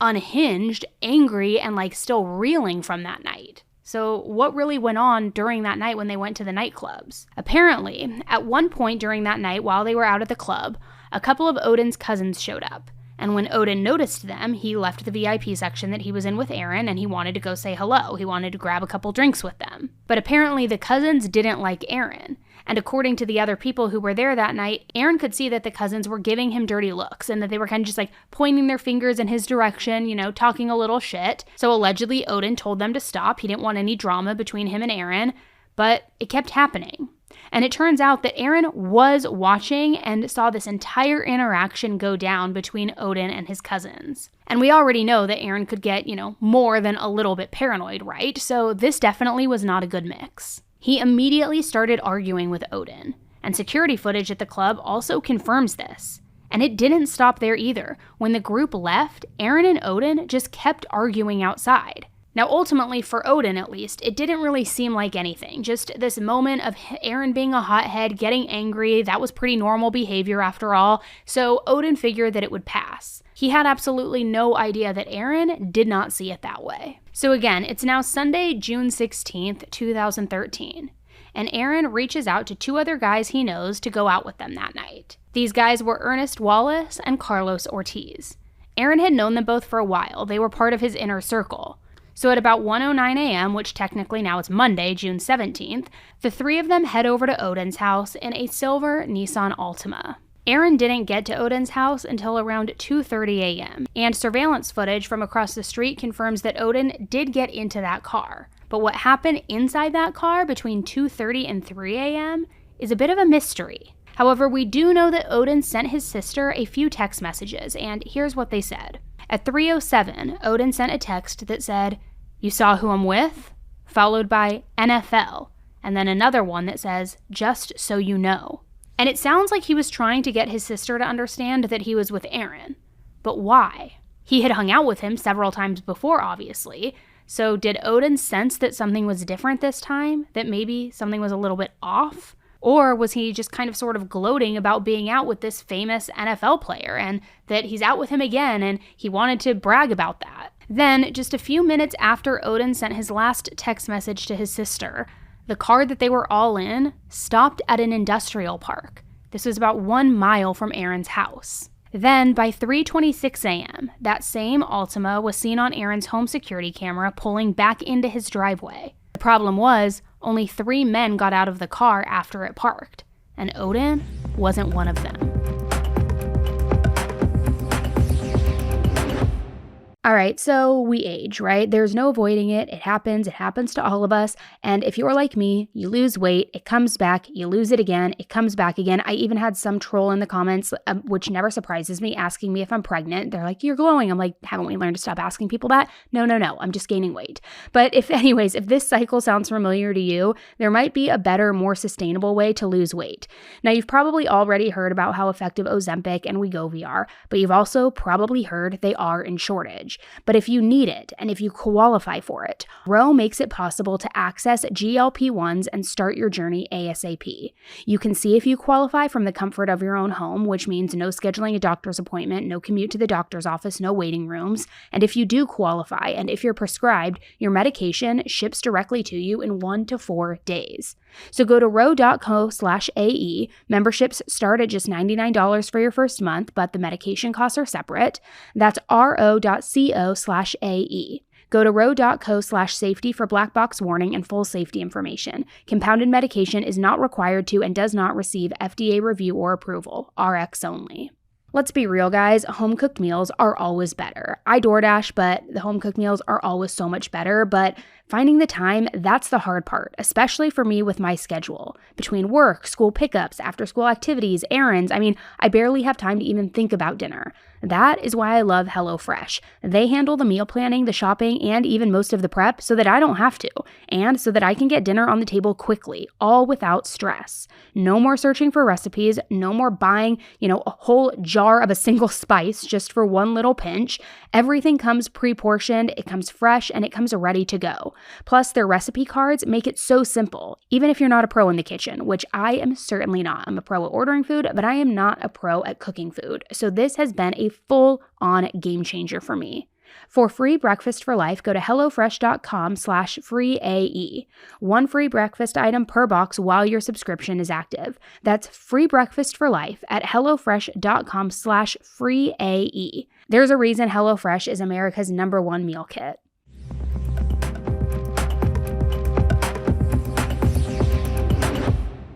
unhinged, angry, and still reeling from that night. So what really went on during that night when they went to the nightclubs? Apparently, at one point during that night while they were out at the club, a couple of Odin's cousins showed up. And when Odin noticed them, he left the VIP section that he was in with Aaron and he wanted to go say hello. He wanted to grab a couple drinks with them. But apparently the cousins didn't like Aaron. And according to the other people who were there that night, Aaron could see that the cousins were giving him dirty looks and that they were kind of just like pointing their fingers in his direction, talking a little shit. So allegedly Odin told them to stop. He didn't want any drama between him and Aaron, but it kept happening. And it turns out that Aaron was watching and saw this entire interaction go down between Odin and his cousins. And we already know that Aaron could get, more than a little bit paranoid, right? So this definitely was not a good mix. He immediately started arguing with Odin, and security footage at the club also confirms this. And it didn't stop there either. When the group left, Aaron and Odin just kept arguing outside. Now, ultimately, for Odin at least, it didn't really seem like anything. Just this moment of Aaron being a hothead, getting angry, that was pretty normal behavior after all, so Odin figured that it would pass. He had absolutely no idea that Aaron did not see it that way. So again, it's now Sunday, June 16th, 2013, and Aaron reaches out to two other guys he knows to go out with them that night. These guys were Ernest Wallace and Carlos Ortiz. Aaron had known them both for a while. They were part of his inner circle. So at about 1:09 a.m., which technically now is Monday, June 17th, the three of them head over to Odin's house in a silver Nissan Altima. Aaron didn't get to Odin's house until around 2:30 a.m., and surveillance footage from across the street confirms that Odin did get into that car. But what happened inside that car between 2:30 and 3 a.m. is a bit of a mystery. However, we do know that Odin sent his sister a few text messages, and here's what they said. At 3:07, Odin sent a text that said, "You saw who I'm with?" followed by NFL, and then another one that says, "Just so you know." And it sounds like he was trying to get his sister to understand that he was with Aaron. But why? He had hung out with him several times before, obviously. So did Odin sense that something was different this time? That maybe something was a little bit off? Or was he just kind of sort of gloating about being out with this famous NFL player and that he's out with him again and he wanted to brag about that? Then, just a few minutes after Odin sent his last text message to his sister, the car that they were all in stopped at an industrial park. This was about 1 mile from Aaron's house. Then, by 3:26 a.m., that same Altima was seen on Aaron's home security camera pulling back into his driveway. The problem was, only 3 men got out of the car after it parked, and Odin wasn't one of them. All right, so we age, right? There's no avoiding it. It happens to all of us. And if you're like me, you lose weight, it comes back, you lose it again, it comes back again. I even had some troll in the comments, which never surprises me, asking me if I'm pregnant. They're like, "You're glowing." I'm like, haven't we learned to stop asking people that? No, I'm just gaining weight. But if this cycle sounds familiar to you, there might be a better, more sustainable way to lose weight. Now, you've probably already heard about how effective Ozempic and Wegovy are, but you've also probably heard they are in shortage. But if you need it and if you qualify for it, Ro makes it possible to access GLP-1s and start your journey ASAP. You can see if you qualify from the comfort of your own home, which means no scheduling a doctor's appointment, no commute to the doctor's office, no waiting rooms. And if you do qualify and if you're prescribed, your medication ships directly to you in 1 to 4 days. So go to ro.co/AE. Memberships start at just $99 for your first month, but the medication costs are separate. That's ro.co/AE. Go to ro.co/safety for black box warning and full safety information. Compounded medication is not required to and does not receive FDA review or approval. RX only. Let's be real, guys. Home-cooked meals are always better. I DoorDash, but the home-cooked meals are always so much better. But finding the time, that's the hard part, especially for me with my schedule. Between work, school pickups, after-school activities, errands, I barely have time to even think about dinner. That is why I love HelloFresh. They handle the meal planning, the shopping, and even most of the prep so that I don't have to, and so that I can get dinner on the table quickly, all without stress. No more searching for recipes, no more buying, a whole jar of a single spice just for one little pinch. Everything comes pre-portioned, it comes fresh, and it comes ready to go. Plus, their recipe cards make it so simple, even if you're not a pro in the kitchen, which I am certainly not. I'm a pro at ordering food, but I am not a pro at cooking food. So this has been a full-on game changer for me. For free breakfast for life, go to hellofresh.com/freeAE. One free breakfast item per box while your subscription is active. That's free breakfast for life at hellofresh.com/freeAE. There's a reason HelloFresh is America's #1 meal kit.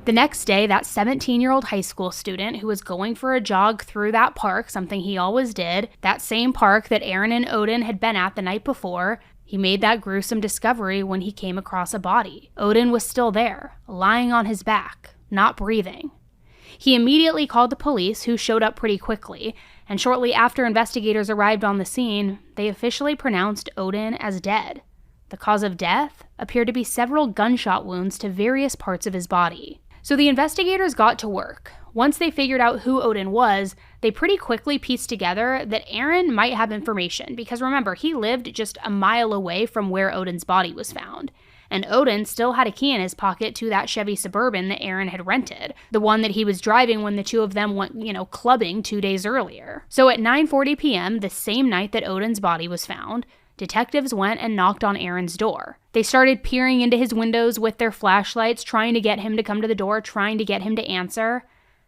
The next day, that 17-year-old high school student who was going for a jog through that park, something he always did, that same park that Aaron and Odin had been at the night before, he made that gruesome discovery when he came across a body. Odin was still there, lying on his back, not breathing. He immediately called the police, who showed up pretty quickly, and shortly after investigators arrived on the scene, they officially pronounced Odin as dead. The cause of death appeared to be several gunshot wounds to various parts of his body. So the investigators got to work. Once they figured out who Odin was, they pretty quickly pieced together that Aaron might have information, because remember, he lived just a mile away from where Odin's body was found. And Odin still had a key in his pocket to that Chevy Suburban that Aaron had rented, the one that he was driving when the two of them went, clubbing 2 days earlier. So at 9:40 p.m., the same night that Odin's body was found, detectives went and knocked on Aaron's door. They started peering into his windows with their flashlights, trying to get him to come to the door, trying to get him to answer.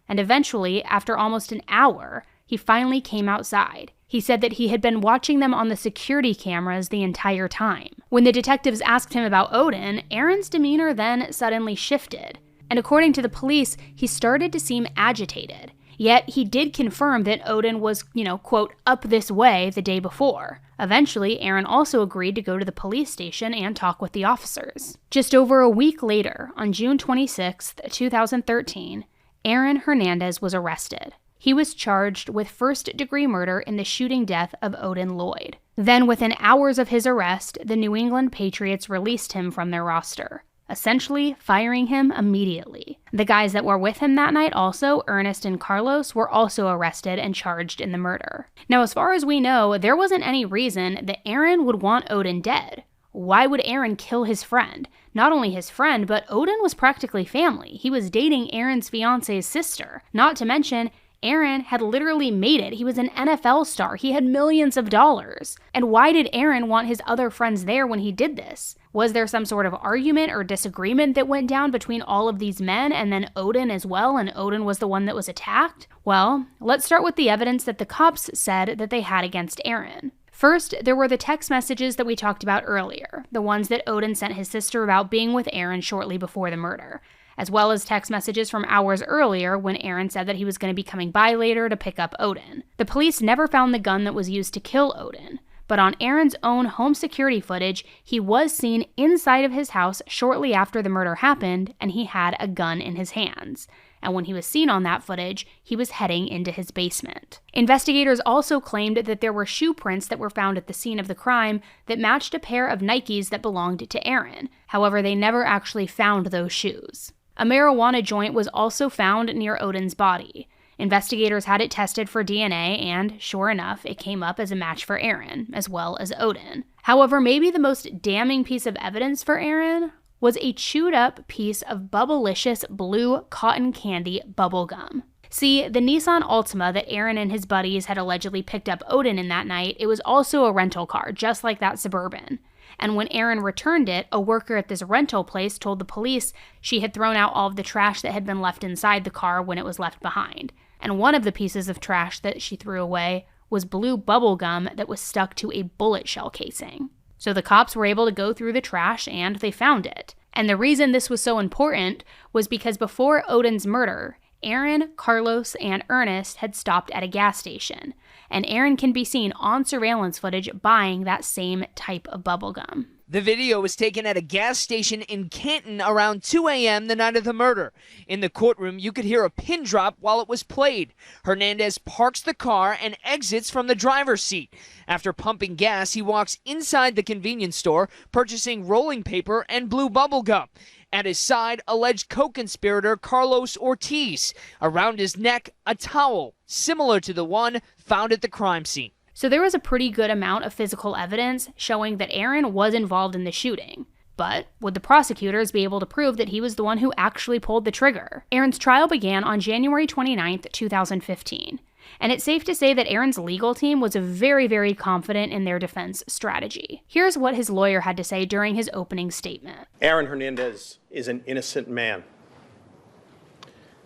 And eventually, after almost an hour, he finally came outside. He said that he had been watching them on the security cameras the entire time. When the detectives asked him about Odin, Aaron's demeanor then suddenly shifted. And according to the police, he started to seem agitated. Yet he did confirm that Odin was, quote, up this way the day before. Eventually, Aaron also agreed to go to the police station and talk with the officers. Just over a week later, on June 26, 2013, Aaron Hernandez was arrested. He was charged with first-degree murder in the shooting death of Odin Lloyd. Then, within hours of his arrest, the New England Patriots released him from their roster, essentially firing him immediately. The guys that were with him that night also, Ernest and Carlos, were also arrested and charged in the murder. Now, as far as we know, there wasn't any reason that Aaron would want Odin dead. Why would Aaron kill his friend? Not only his friend, but Odin was practically family. He was dating Aaron's fiance's sister. Not to mention, Aaron had literally made it. He was an NFL star. He had millions of dollars. And why did Aaron want his other friends there when he did this? Was there some sort of argument or disagreement that went down between all of these men and then Odin as well, and Odin was the one that was attacked? Well, let's start with the evidence that the cops said that they had against Aaron. First, there were the text messages that we talked about earlier, the ones that Odin sent his sister about being with Aaron shortly before the murder, as well as text messages from hours earlier when Aaron said that he was going to be coming by later to pick up Odin. The police never found the gun that was used to kill Odin, but on Aaron's own home security footage, he was seen inside of his house shortly after the murder happened, and he had a gun in his hands. And when he was seen on that footage, he was heading into his basement. Investigators also claimed that there were shoe prints that were found at the scene of the crime that matched a pair of Nikes that belonged to Aaron. However, they never actually found those shoes. A marijuana joint was also found near Odin's body. Investigators had it tested for DNA, and sure enough, it came up as a match for Aaron, as well as Odin. However, maybe the most damning piece of evidence for Aaron was a chewed-up piece of Bubblicious blue cotton candy bubble gum. See, the Nissan Altima that Aaron and his buddies had allegedly picked up Odin in that night, it was also a rental car, just like that Suburban. And when Aaron returned it, a worker at this rental place told the police she had thrown out all of the trash that had been left inside the car when it was left behind. And one of the pieces of trash that she threw away was blue bubble gum that was stuck to a bullet shell casing. So the cops were able to go through the trash and they found it. And the reason this was so important was because before Odin's murder, Aaron, Carlos, and Ernest had stopped at a gas station. And Aaron can be seen on surveillance footage buying that same type of bubblegum. The video was taken at a gas station in Canton around 2 a.m. the night of the murder. In the courtroom, you could hear a pin drop while it was played. Hernandez parks the car and exits from the driver's seat. After pumping gas, he walks inside the convenience store, purchasing rolling paper and blue bubble gum. At his side, alleged co-conspirator Carlos Ortiz. Around his neck, a towel, similar to the one found at the crime scene. So there was a pretty good amount of physical evidence showing that Aaron was involved in the shooting. But would the prosecutors be able to prove that he was the one who actually pulled the trigger? Aaron's trial began on January 29th, 2015. And it's safe to say that Aaron's legal team was very, very confident in their defense strategy. Here's what his lawyer had to say during his opening statement. Aaron Hernandez is an innocent man.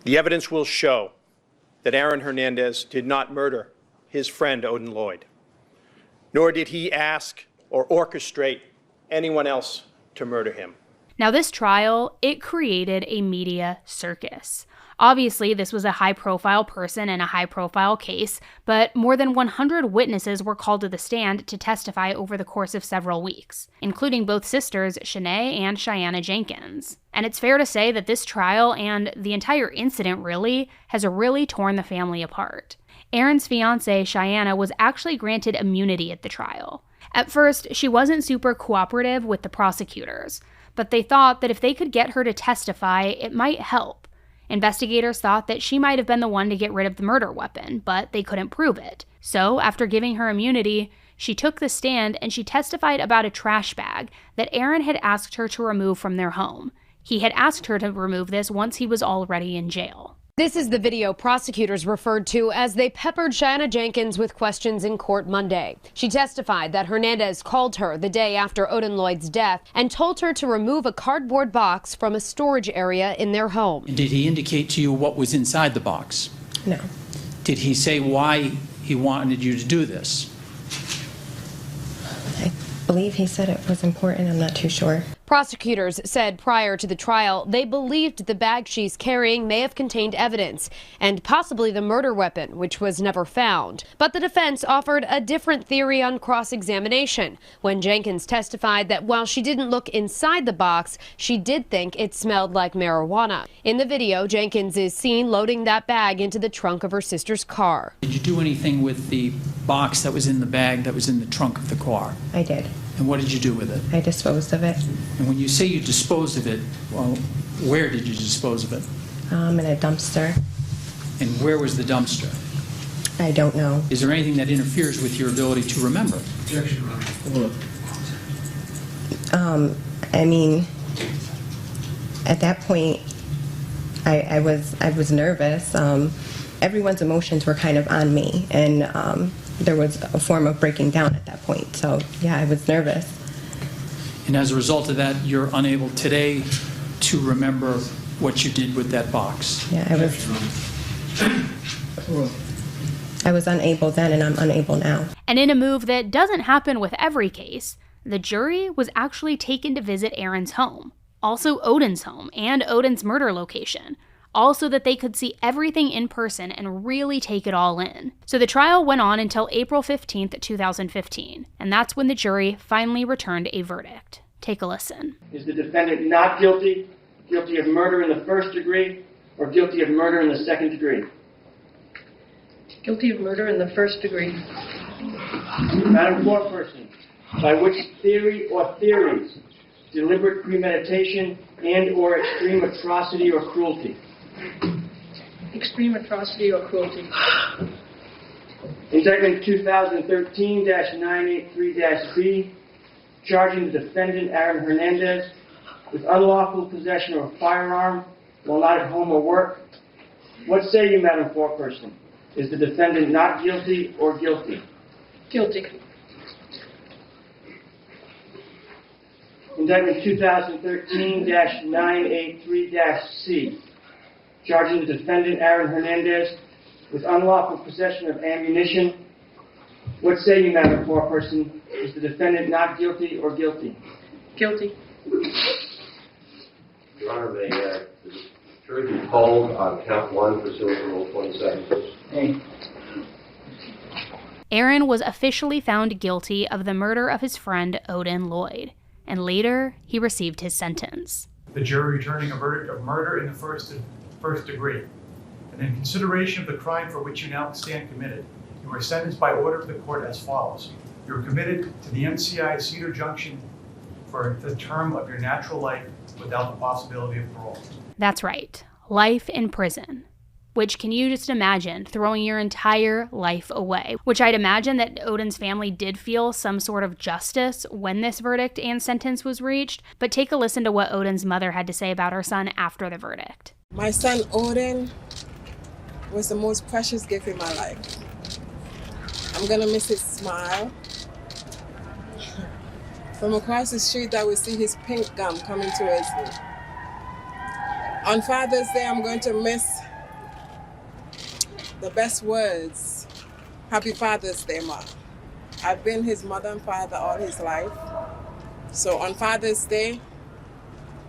The evidence will show that Aaron Hernandez did not murder his friend Odin Lloyd, nor did he ask or orchestrate anyone else to murder him. Now, this trial, it created a media circus. Obviously, this was a high-profile person in a high-profile case, but more than 100 witnesses were called to the stand to testify over the course of several weeks, including both sisters Shanae and Cheyenne Jenkins. And it's fair to say that this trial and the entire incident really has really torn the family apart. Aaron's fiancée, Cheyenne, was actually granted immunity at the trial. At first, she wasn't super cooperative with the prosecutors, but they thought that if they could get her to testify, it might help. Investigators thought that she might have been the one to get rid of the murder weapon, but they couldn't prove it. So, after giving her immunity, she took the stand and she testified about a trash bag that Aaron had asked her to remove from their home. He had asked her to remove this once he was already in jail. This is the video prosecutors referred to as they peppered Cheyenne Jenkins with questions in court Monday. She testified that Hernandez called her the day after Odin Lloyd's death and told her to remove a cardboard box from a storage area in their home. And did he indicate to you what was inside the box? No. Did he say why he wanted you to do this? I believe he said it was important. I'm not too sure. Prosecutors said prior to the trial they believed the bag she's carrying may have contained evidence and possibly the murder weapon, which was never found. But the defense offered a different theory on cross-examination when Jenkins testified that while she didn't look inside the box, she did think it smelled like marijuana. In the video, Jenkins is seen loading that bag into the trunk of her sister's car. Did you do anything with the box that was in the bag that was in the trunk of the car? I did. And what did you do with it? I disposed of it. And when you say you disposed of it, well, where did you dispose of it? In a dumpster. And where was the dumpster? I don't know. Is there anything that interferes with your ability to remember? I mean, at that point, I was nervous. Everyone's emotions were kind of on me, and there was a form of breaking down at that point. So yeah, I was nervous. And as a result of that, you're unable today to remember what you did with that box. Yeah, I was unable then, and I'm unable now. And in a move that doesn't happen with every case, the jury was actually taken to visit Aaron's home, also Odin's home and Odin's murder location, all so that they could see everything in person and really take it all in. So the trial went on until April 15th, 2015, and that's when the jury finally returned a verdict. Take a listen. Is the defendant not guilty, guilty of murder in the first degree, or guilty of murder in the second degree? Guilty of murder in the first degree. Madam Foreperson, by which theory or theories, deliberate premeditation and or extreme atrocity or cruelty? Extreme atrocity or cruelty. Indictment 2013-983-B, charging the defendant, Aaron Hernandez, with unlawful possession of a firearm while not at home or work. What say you, Madam Foreperson? Is the defendant not guilty or guilty? Guilty. Indictment 2013-983-C, charging the defendant, Aaron Hernandez, with unlawful possession of ammunition. What say you, Madam Foreperson? Is the defendant not guilty or guilty? Guilty. Your Honor, may the jury be called on count 1 pursuant to Rule 27, please? Aaron was officially found guilty of the murder of his friend Odin Lloyd, and later he received his sentence. The jury returning a verdict of murder in the first degree. And in consideration of the crime for which you now stand committed, you are sentenced by order of the court as follows. You are committed to the MCI Cedar Junction for the term of your natural life without the possibility of parole. That's right, life in prison. Which, can you just imagine throwing your entire life away? Which I'd imagine that Odin's family did feel some sort of justice when this verdict and sentence was reached. But take a listen to what Odin's mother had to say about her son after the verdict. My son Odin was the most precious gift in my life. I'm gonna miss his smile. From across the street, I would see his pink gum coming towards me. On Father's Day, I'm going to miss the best words. Happy Father's Day, Ma. I've been his mother and father all his life. So on Father's Day,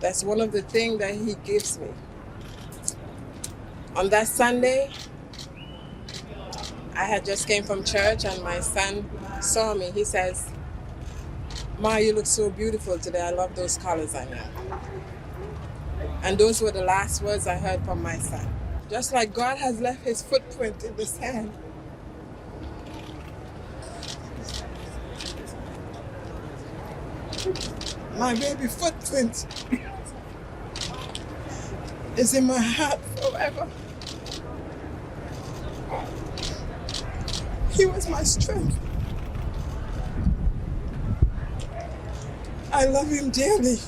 That's one of the things that he gives me. On that Sunday, I had just came from church and my son saw me. He says, "Ma, you look so beautiful today. I love those colors on you." And those were the last words I heard from my son. Just like God has left his footprint in the sand, my baby footprint is in my heart forever. He was my strength. I love him dearly.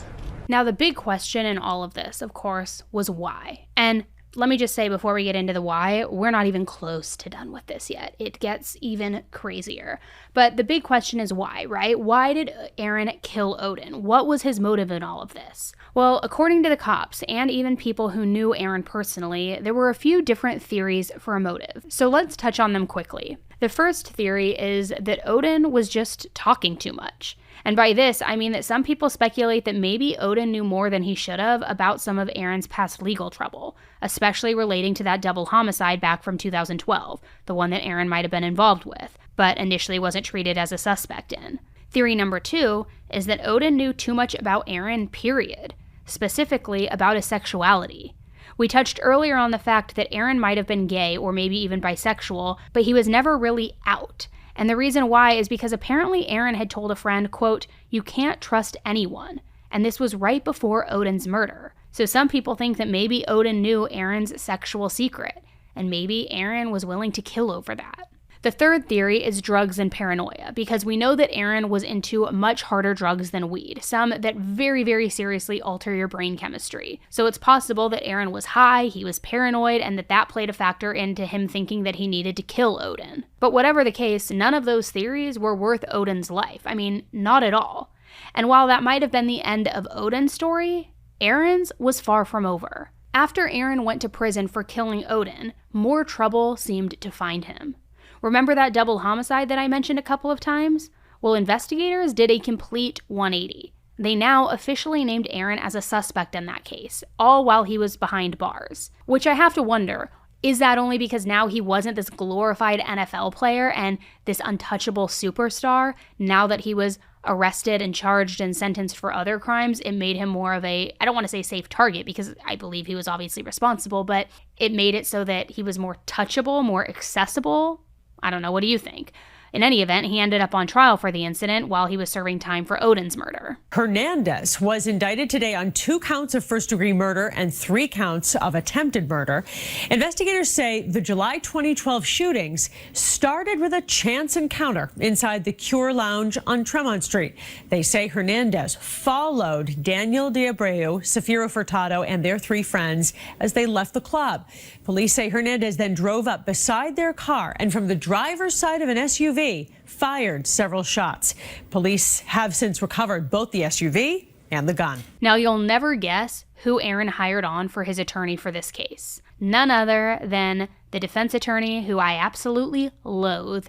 Now, the big question in all of this, of course, was why. And let me just say before we get into the why, we're not even close to done with this yet. It gets even crazier. But the big question is why, right? Why did Aaron kill Odin? What was his motive in all of this? Well, according to the cops and even people who knew Aaron personally, there were a few different theories for a motive. So let's touch on them quickly. The first theory is that Odin was just talking too much. And by this, I mean that some people speculate that maybe Odin knew more than he should have about some of Aaron's past legal trouble, especially relating to that double homicide back from 2012, the one that Aaron might have been involved with, but initially wasn't treated as a suspect in. Theory number 2 is that Odin knew too much about Aaron, period, specifically about his sexuality. We touched earlier on the fact that Aaron might have been gay or maybe even bisexual, but he was never really out. And the reason why is because apparently Aaron had told a friend, quote, "You can't trust anyone." And this was right before Odin's murder. So some people think that maybe Odin knew Aaron's sexual secret, and maybe Aaron was willing to kill over that. The third theory is drugs and paranoia, because we know that Aaron was into much harder drugs than weed, some that very, very seriously alter your brain chemistry. So it's possible that Aaron was high, he was paranoid, and that played a factor into him thinking that he needed to kill Odin. But whatever the case, none of those theories were worth Odin's life. I mean, not at all. And while that might have been the end of Odin's story, Aaron's was far from over. After Aaron went to prison for killing Odin, more trouble seemed to find him. Remember that double homicide that I mentioned a couple of times? Well, investigators did a complete 180. They now officially named Aaron as a suspect in that case, all while he was behind bars. Which I have to wonder, is that only because now he wasn't this glorified NFL player and this untouchable superstar? Now that he was arrested and charged and sentenced for other crimes, it made him more of a, I don't want to say safe target because I believe he was obviously responsible, but it made it so that he was more touchable, more accessible. I don't know, what do you think? In any event, he ended up on trial for the incident while he was serving time for Odin's murder. Hernandez was indicted today on 2 counts of first-degree murder and 3 counts of attempted murder. Investigators say the July 2012 shootings started with a chance encounter inside the Cure Lounge on Tremont Street. They say Hernandez followed Daniel D'Abreu, Safiro Furtado, and their 3 friends as they left the club. Police say Hernandez then drove up beside their car and from the driver's side of an SUV fired several shots. Police have since recovered both the SUV and the gun. Now, you'll never guess who Aaron hired on for his attorney for this case. None other than the defense attorney who I absolutely loathe,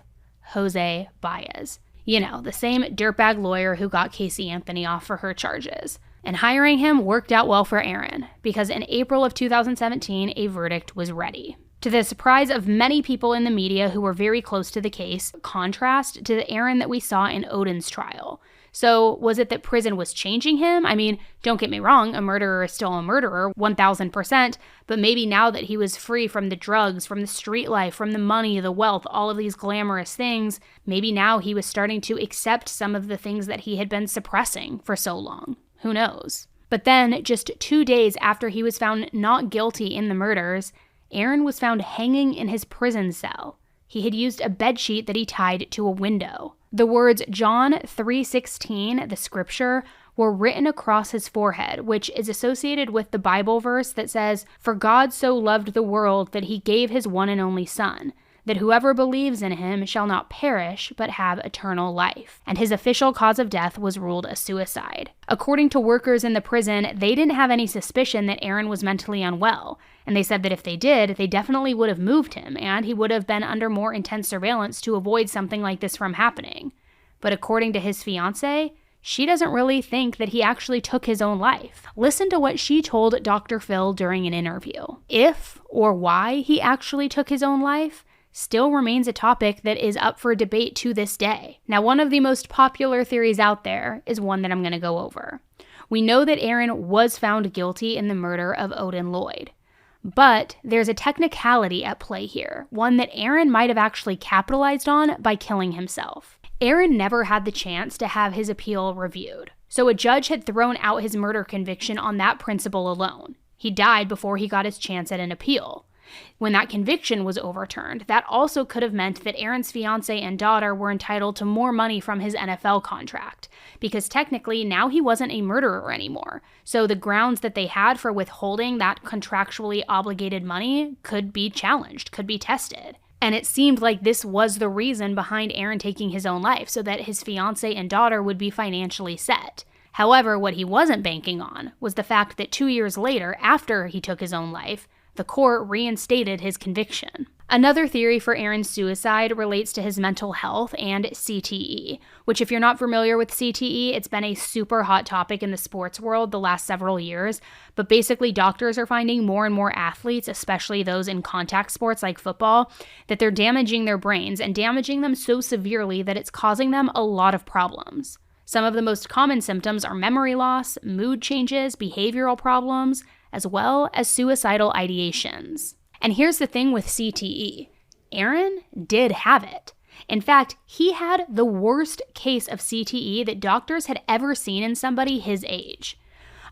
Jose Baez. You know, the same dirtbag lawyer who got Casey Anthony off for her charges. And hiring him worked out well for Aaron, because in April of 2017, a verdict was ready. To the surprise of many people in the media who were very close to the case, contrast to the Aaron that we saw in Odin's trial. So was it that prison was changing him? I mean, don't get me wrong, a murderer is still a murderer, 1000%, but maybe now that he was free from the drugs, from the street life, from the money, the wealth, all of these glamorous things, maybe now he was starting to accept some of the things that he had been suppressing for so long. Who knows? But then, just 2 days after he was found not guilty in the murders, Aaron was found hanging in his prison cell. He had used a bedsheet that he tied to a window. The words John 3:16, the scripture, were written across his forehead, which is associated with the Bible verse that says, "For God so loved the world that he gave his one and only Son, that whoever believes in him shall not perish, but have eternal life." And his official cause of death was ruled a suicide. According to workers in the prison, they didn't have any suspicion that Aaron was mentally unwell. And they said that if they did, they definitely would have moved him, and he would have been under more intense surveillance to avoid something like this from happening. But according to his fiancée, she doesn't really think that he actually took his own life. Listen to what she told Dr. Phil during an interview. If or why he actually took his own life still remains a topic that is up for debate to this day. Now, one of the most popular theories out there is one that I'm going to go over. We know that Aaron was found guilty in the murder of Odin Lloyd. But there's a technicality at play here, one that Aaron might have actually capitalized on by killing himself. Aaron never had the chance to have his appeal reviewed, so a judge had thrown out his murder conviction on that principle alone. He died before he got his chance at an appeal. When that conviction was overturned, that also could have meant that Aaron's fiancée and daughter were entitled to more money from his NFL contract, because technically now he wasn't a murderer anymore. So the grounds that they had for withholding that contractually obligated money could be challenged, could be tested. And it seemed like this was the reason behind Aaron taking his own life, so that his fiancée and daughter would be financially set. However, what he wasn't banking on was the fact that 2 years later, after he took his own life, the court reinstated his conviction. Another theory for Aaron's suicide relates to his mental health and CTE, which, if you're not familiar with CTE, it's been a super hot topic in the sports world the last several years. But basically, doctors are finding more and more athletes, especially those in contact sports like football, that they're damaging their brains and damaging them so severely that it's causing them a lot of problems. Some of the most common symptoms are memory loss, mood changes, behavioral problems, as well as suicidal ideations. And here's the thing with CTE. Aaron did have it. In fact, he had the worst case of CTE that doctors had ever seen in somebody his age.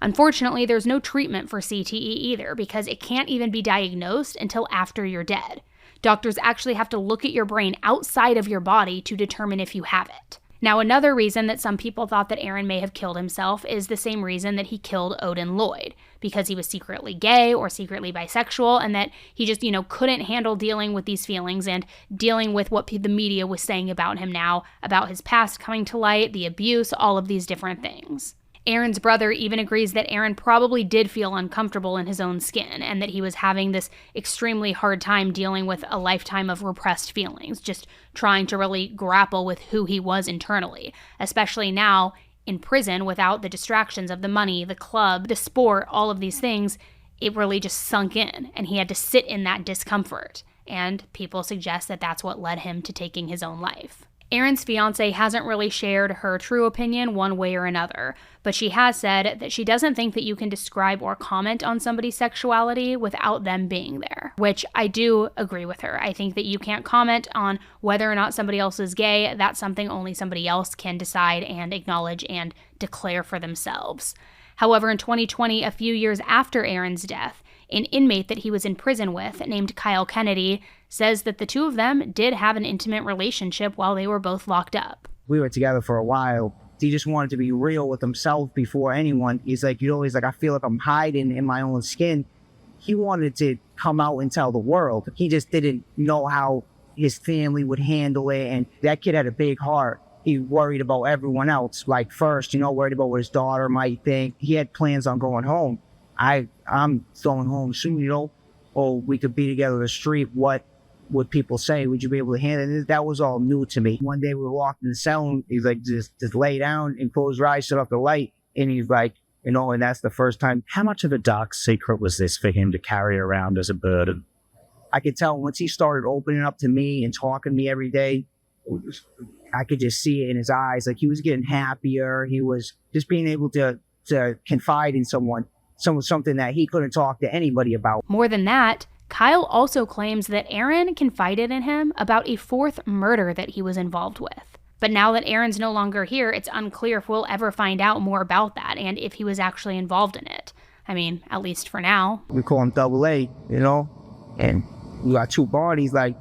Unfortunately, there's no treatment for CTE either, because it can't even be diagnosed until after you're dead. Doctors actually have to look at your brain outside of your body to determine if you have it. Now, another reason that some people thought that Aaron may have killed himself is the same reason that he killed Odin Lloyd, because he was secretly gay or secretly bisexual, and that he just, couldn't handle dealing with these feelings and dealing with what the media was saying about him now, about his past coming to light, the abuse, all of these different things. Aaron's brother even agrees that Aaron probably did feel uncomfortable in his own skin, and that he was having this extremely hard time dealing with a lifetime of repressed feelings, just trying to really grapple with who he was internally, especially now in prison without the distractions of the money, the club, the sport, all of these things. It really just sunk in, and he had to sit in that discomfort, and people suggest that that's what led him to taking his own life. Aaron's fiancée hasn't really shared her true opinion one way or another, but she has said that she doesn't think that you can describe or comment on somebody's sexuality without them being there, which I do agree with her. I think that you can't comment on whether or not somebody else is gay. That's something only somebody else can decide and acknowledge and declare for themselves. However, in 2020, a few years after Aaron's death, an inmate that he was in prison with, named Kyle Kennedy, says that the two of them did have an intimate relationship while they were both locked up. We were together for a while. He just wanted to be real with himself before anyone. He's like, I feel like I'm hiding in my own skin. He wanted to come out and tell the world. He just didn't know how his family would handle it. And that kid had a big heart. He worried about everyone else, first, worried about what his daughter might think. He had plans on going home. I'm going home soon, or we could be together in the street. What would people say? Would you be able to handle it? That was all new to me. One day we were walking in the cell, and he's like, just lay down and close your eyes, shut off the light. And he's like, and that's the first time. How much of a dark secret was this for him to carry around as a burden? I could tell once he started opening up to me and talking to me every day, I could just see it in his eyes. Like, he was getting happier. He was just being able to confide in someone. Something that he couldn't talk to anybody about. More than that, Kyle also claims that Aaron confided in him about a fourth murder that he was involved with. But now that Aaron's no longer here, it's unclear if we'll ever find out more about that and if he was actually involved in it. I mean, at least for now. We call him Double A, and we got two bodies. I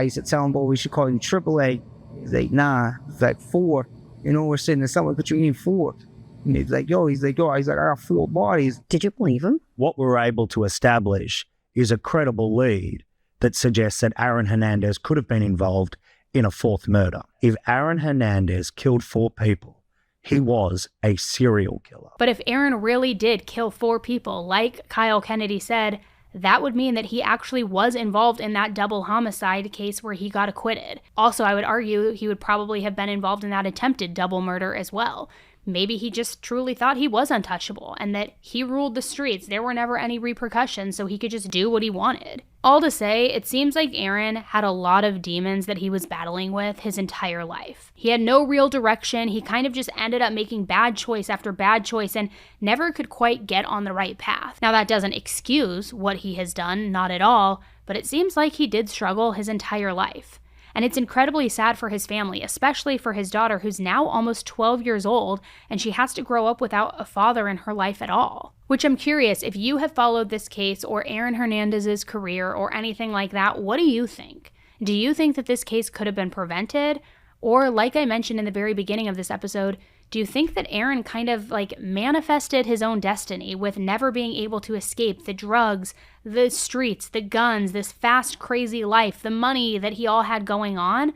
used to tell him, we should call him Triple A. He's like, nah, it's like 4. We're sitting in somewhere, but you need 4. And he's like, I got 4 bodies. Did you believe him? What we're able to establish is a credible lead that suggests that Aaron Hernandez could have been involved in a 4th murder. If Aaron Hernandez killed 4 people, he was a serial killer. But if Aaron really did kill 4 people, like Kyle Kennedy said, that would mean that he actually was involved in that double homicide case where he got acquitted. Also, I would argue he would probably have been involved in that attempted double murder as well. maybe he just truly thought he was untouchable and that he ruled the streets. There were never any repercussions, so he could just do what he wanted. All to say, it seems like Aaron had a lot of demons that he was battling with his entire life. He had no real direction. He kind of just ended up making bad choice after bad choice and never could quite get on the right path. Now, that doesn't excuse what he has done, not at all, but it seems like he did struggle his entire life. And it's incredibly sad for his family, especially for his daughter, who's now almost 12 years old, and she has to grow up without a father in her life at all. Which I'm curious, if you have followed this case or Aaron Hernandez's career or anything like that, what do you think? Do you think that this case could have been prevented? Or, like I mentioned in the very beginning of this episode, do you think that Aaron kind of manifested his own destiny with never being able to escape the drugs, the streets, the guns, this fast, crazy life, the money that he all had going on?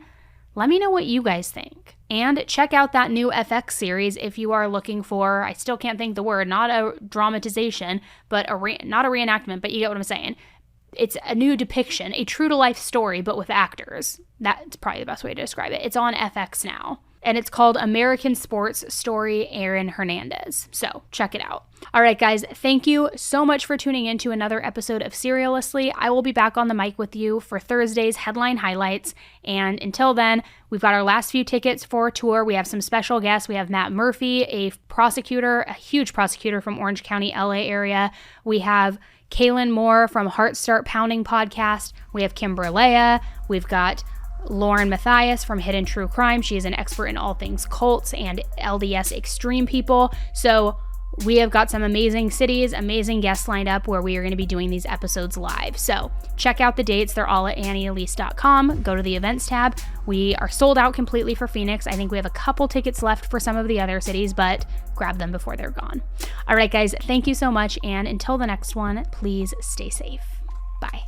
Let me know what you guys think. And check out that new FX series if you are looking for, I still can't think the word, not a dramatization, but not a reenactment, but you get what I'm saying. It's a new depiction, a true-to-life story, but with actors. That's probably the best way to describe it. It's on FX now. And it's called American Sports Story Aaron Hernandez. So check it out. All right, guys, thank you so much for tuning in to another episode of Serialously. I will be back on the mic with you for Thursday's headline highlights. And until then, we've got our last few tickets for a tour. We have some special guests. We have Matt Murphy, a prosecutor, a huge prosecutor from Orange County, LA area. We have Kaylin Moore from Heart Start Pounding podcast. We have Kim Berlea. We've got Lauren Matthias from Hidden True Crime. She is an expert in all things cults and LDS extreme people. So we have got some amazing cities, amazing guests lined up where we are going to be doing these episodes live. So check out the dates. They're all at AnnieElise.com. Go to the events tab. We are sold out completely for Phoenix. I think we have a couple tickets left for some of the other cities, but grab them before they're gone. All right, guys, thank you so much. And until the next one, please stay safe. Bye.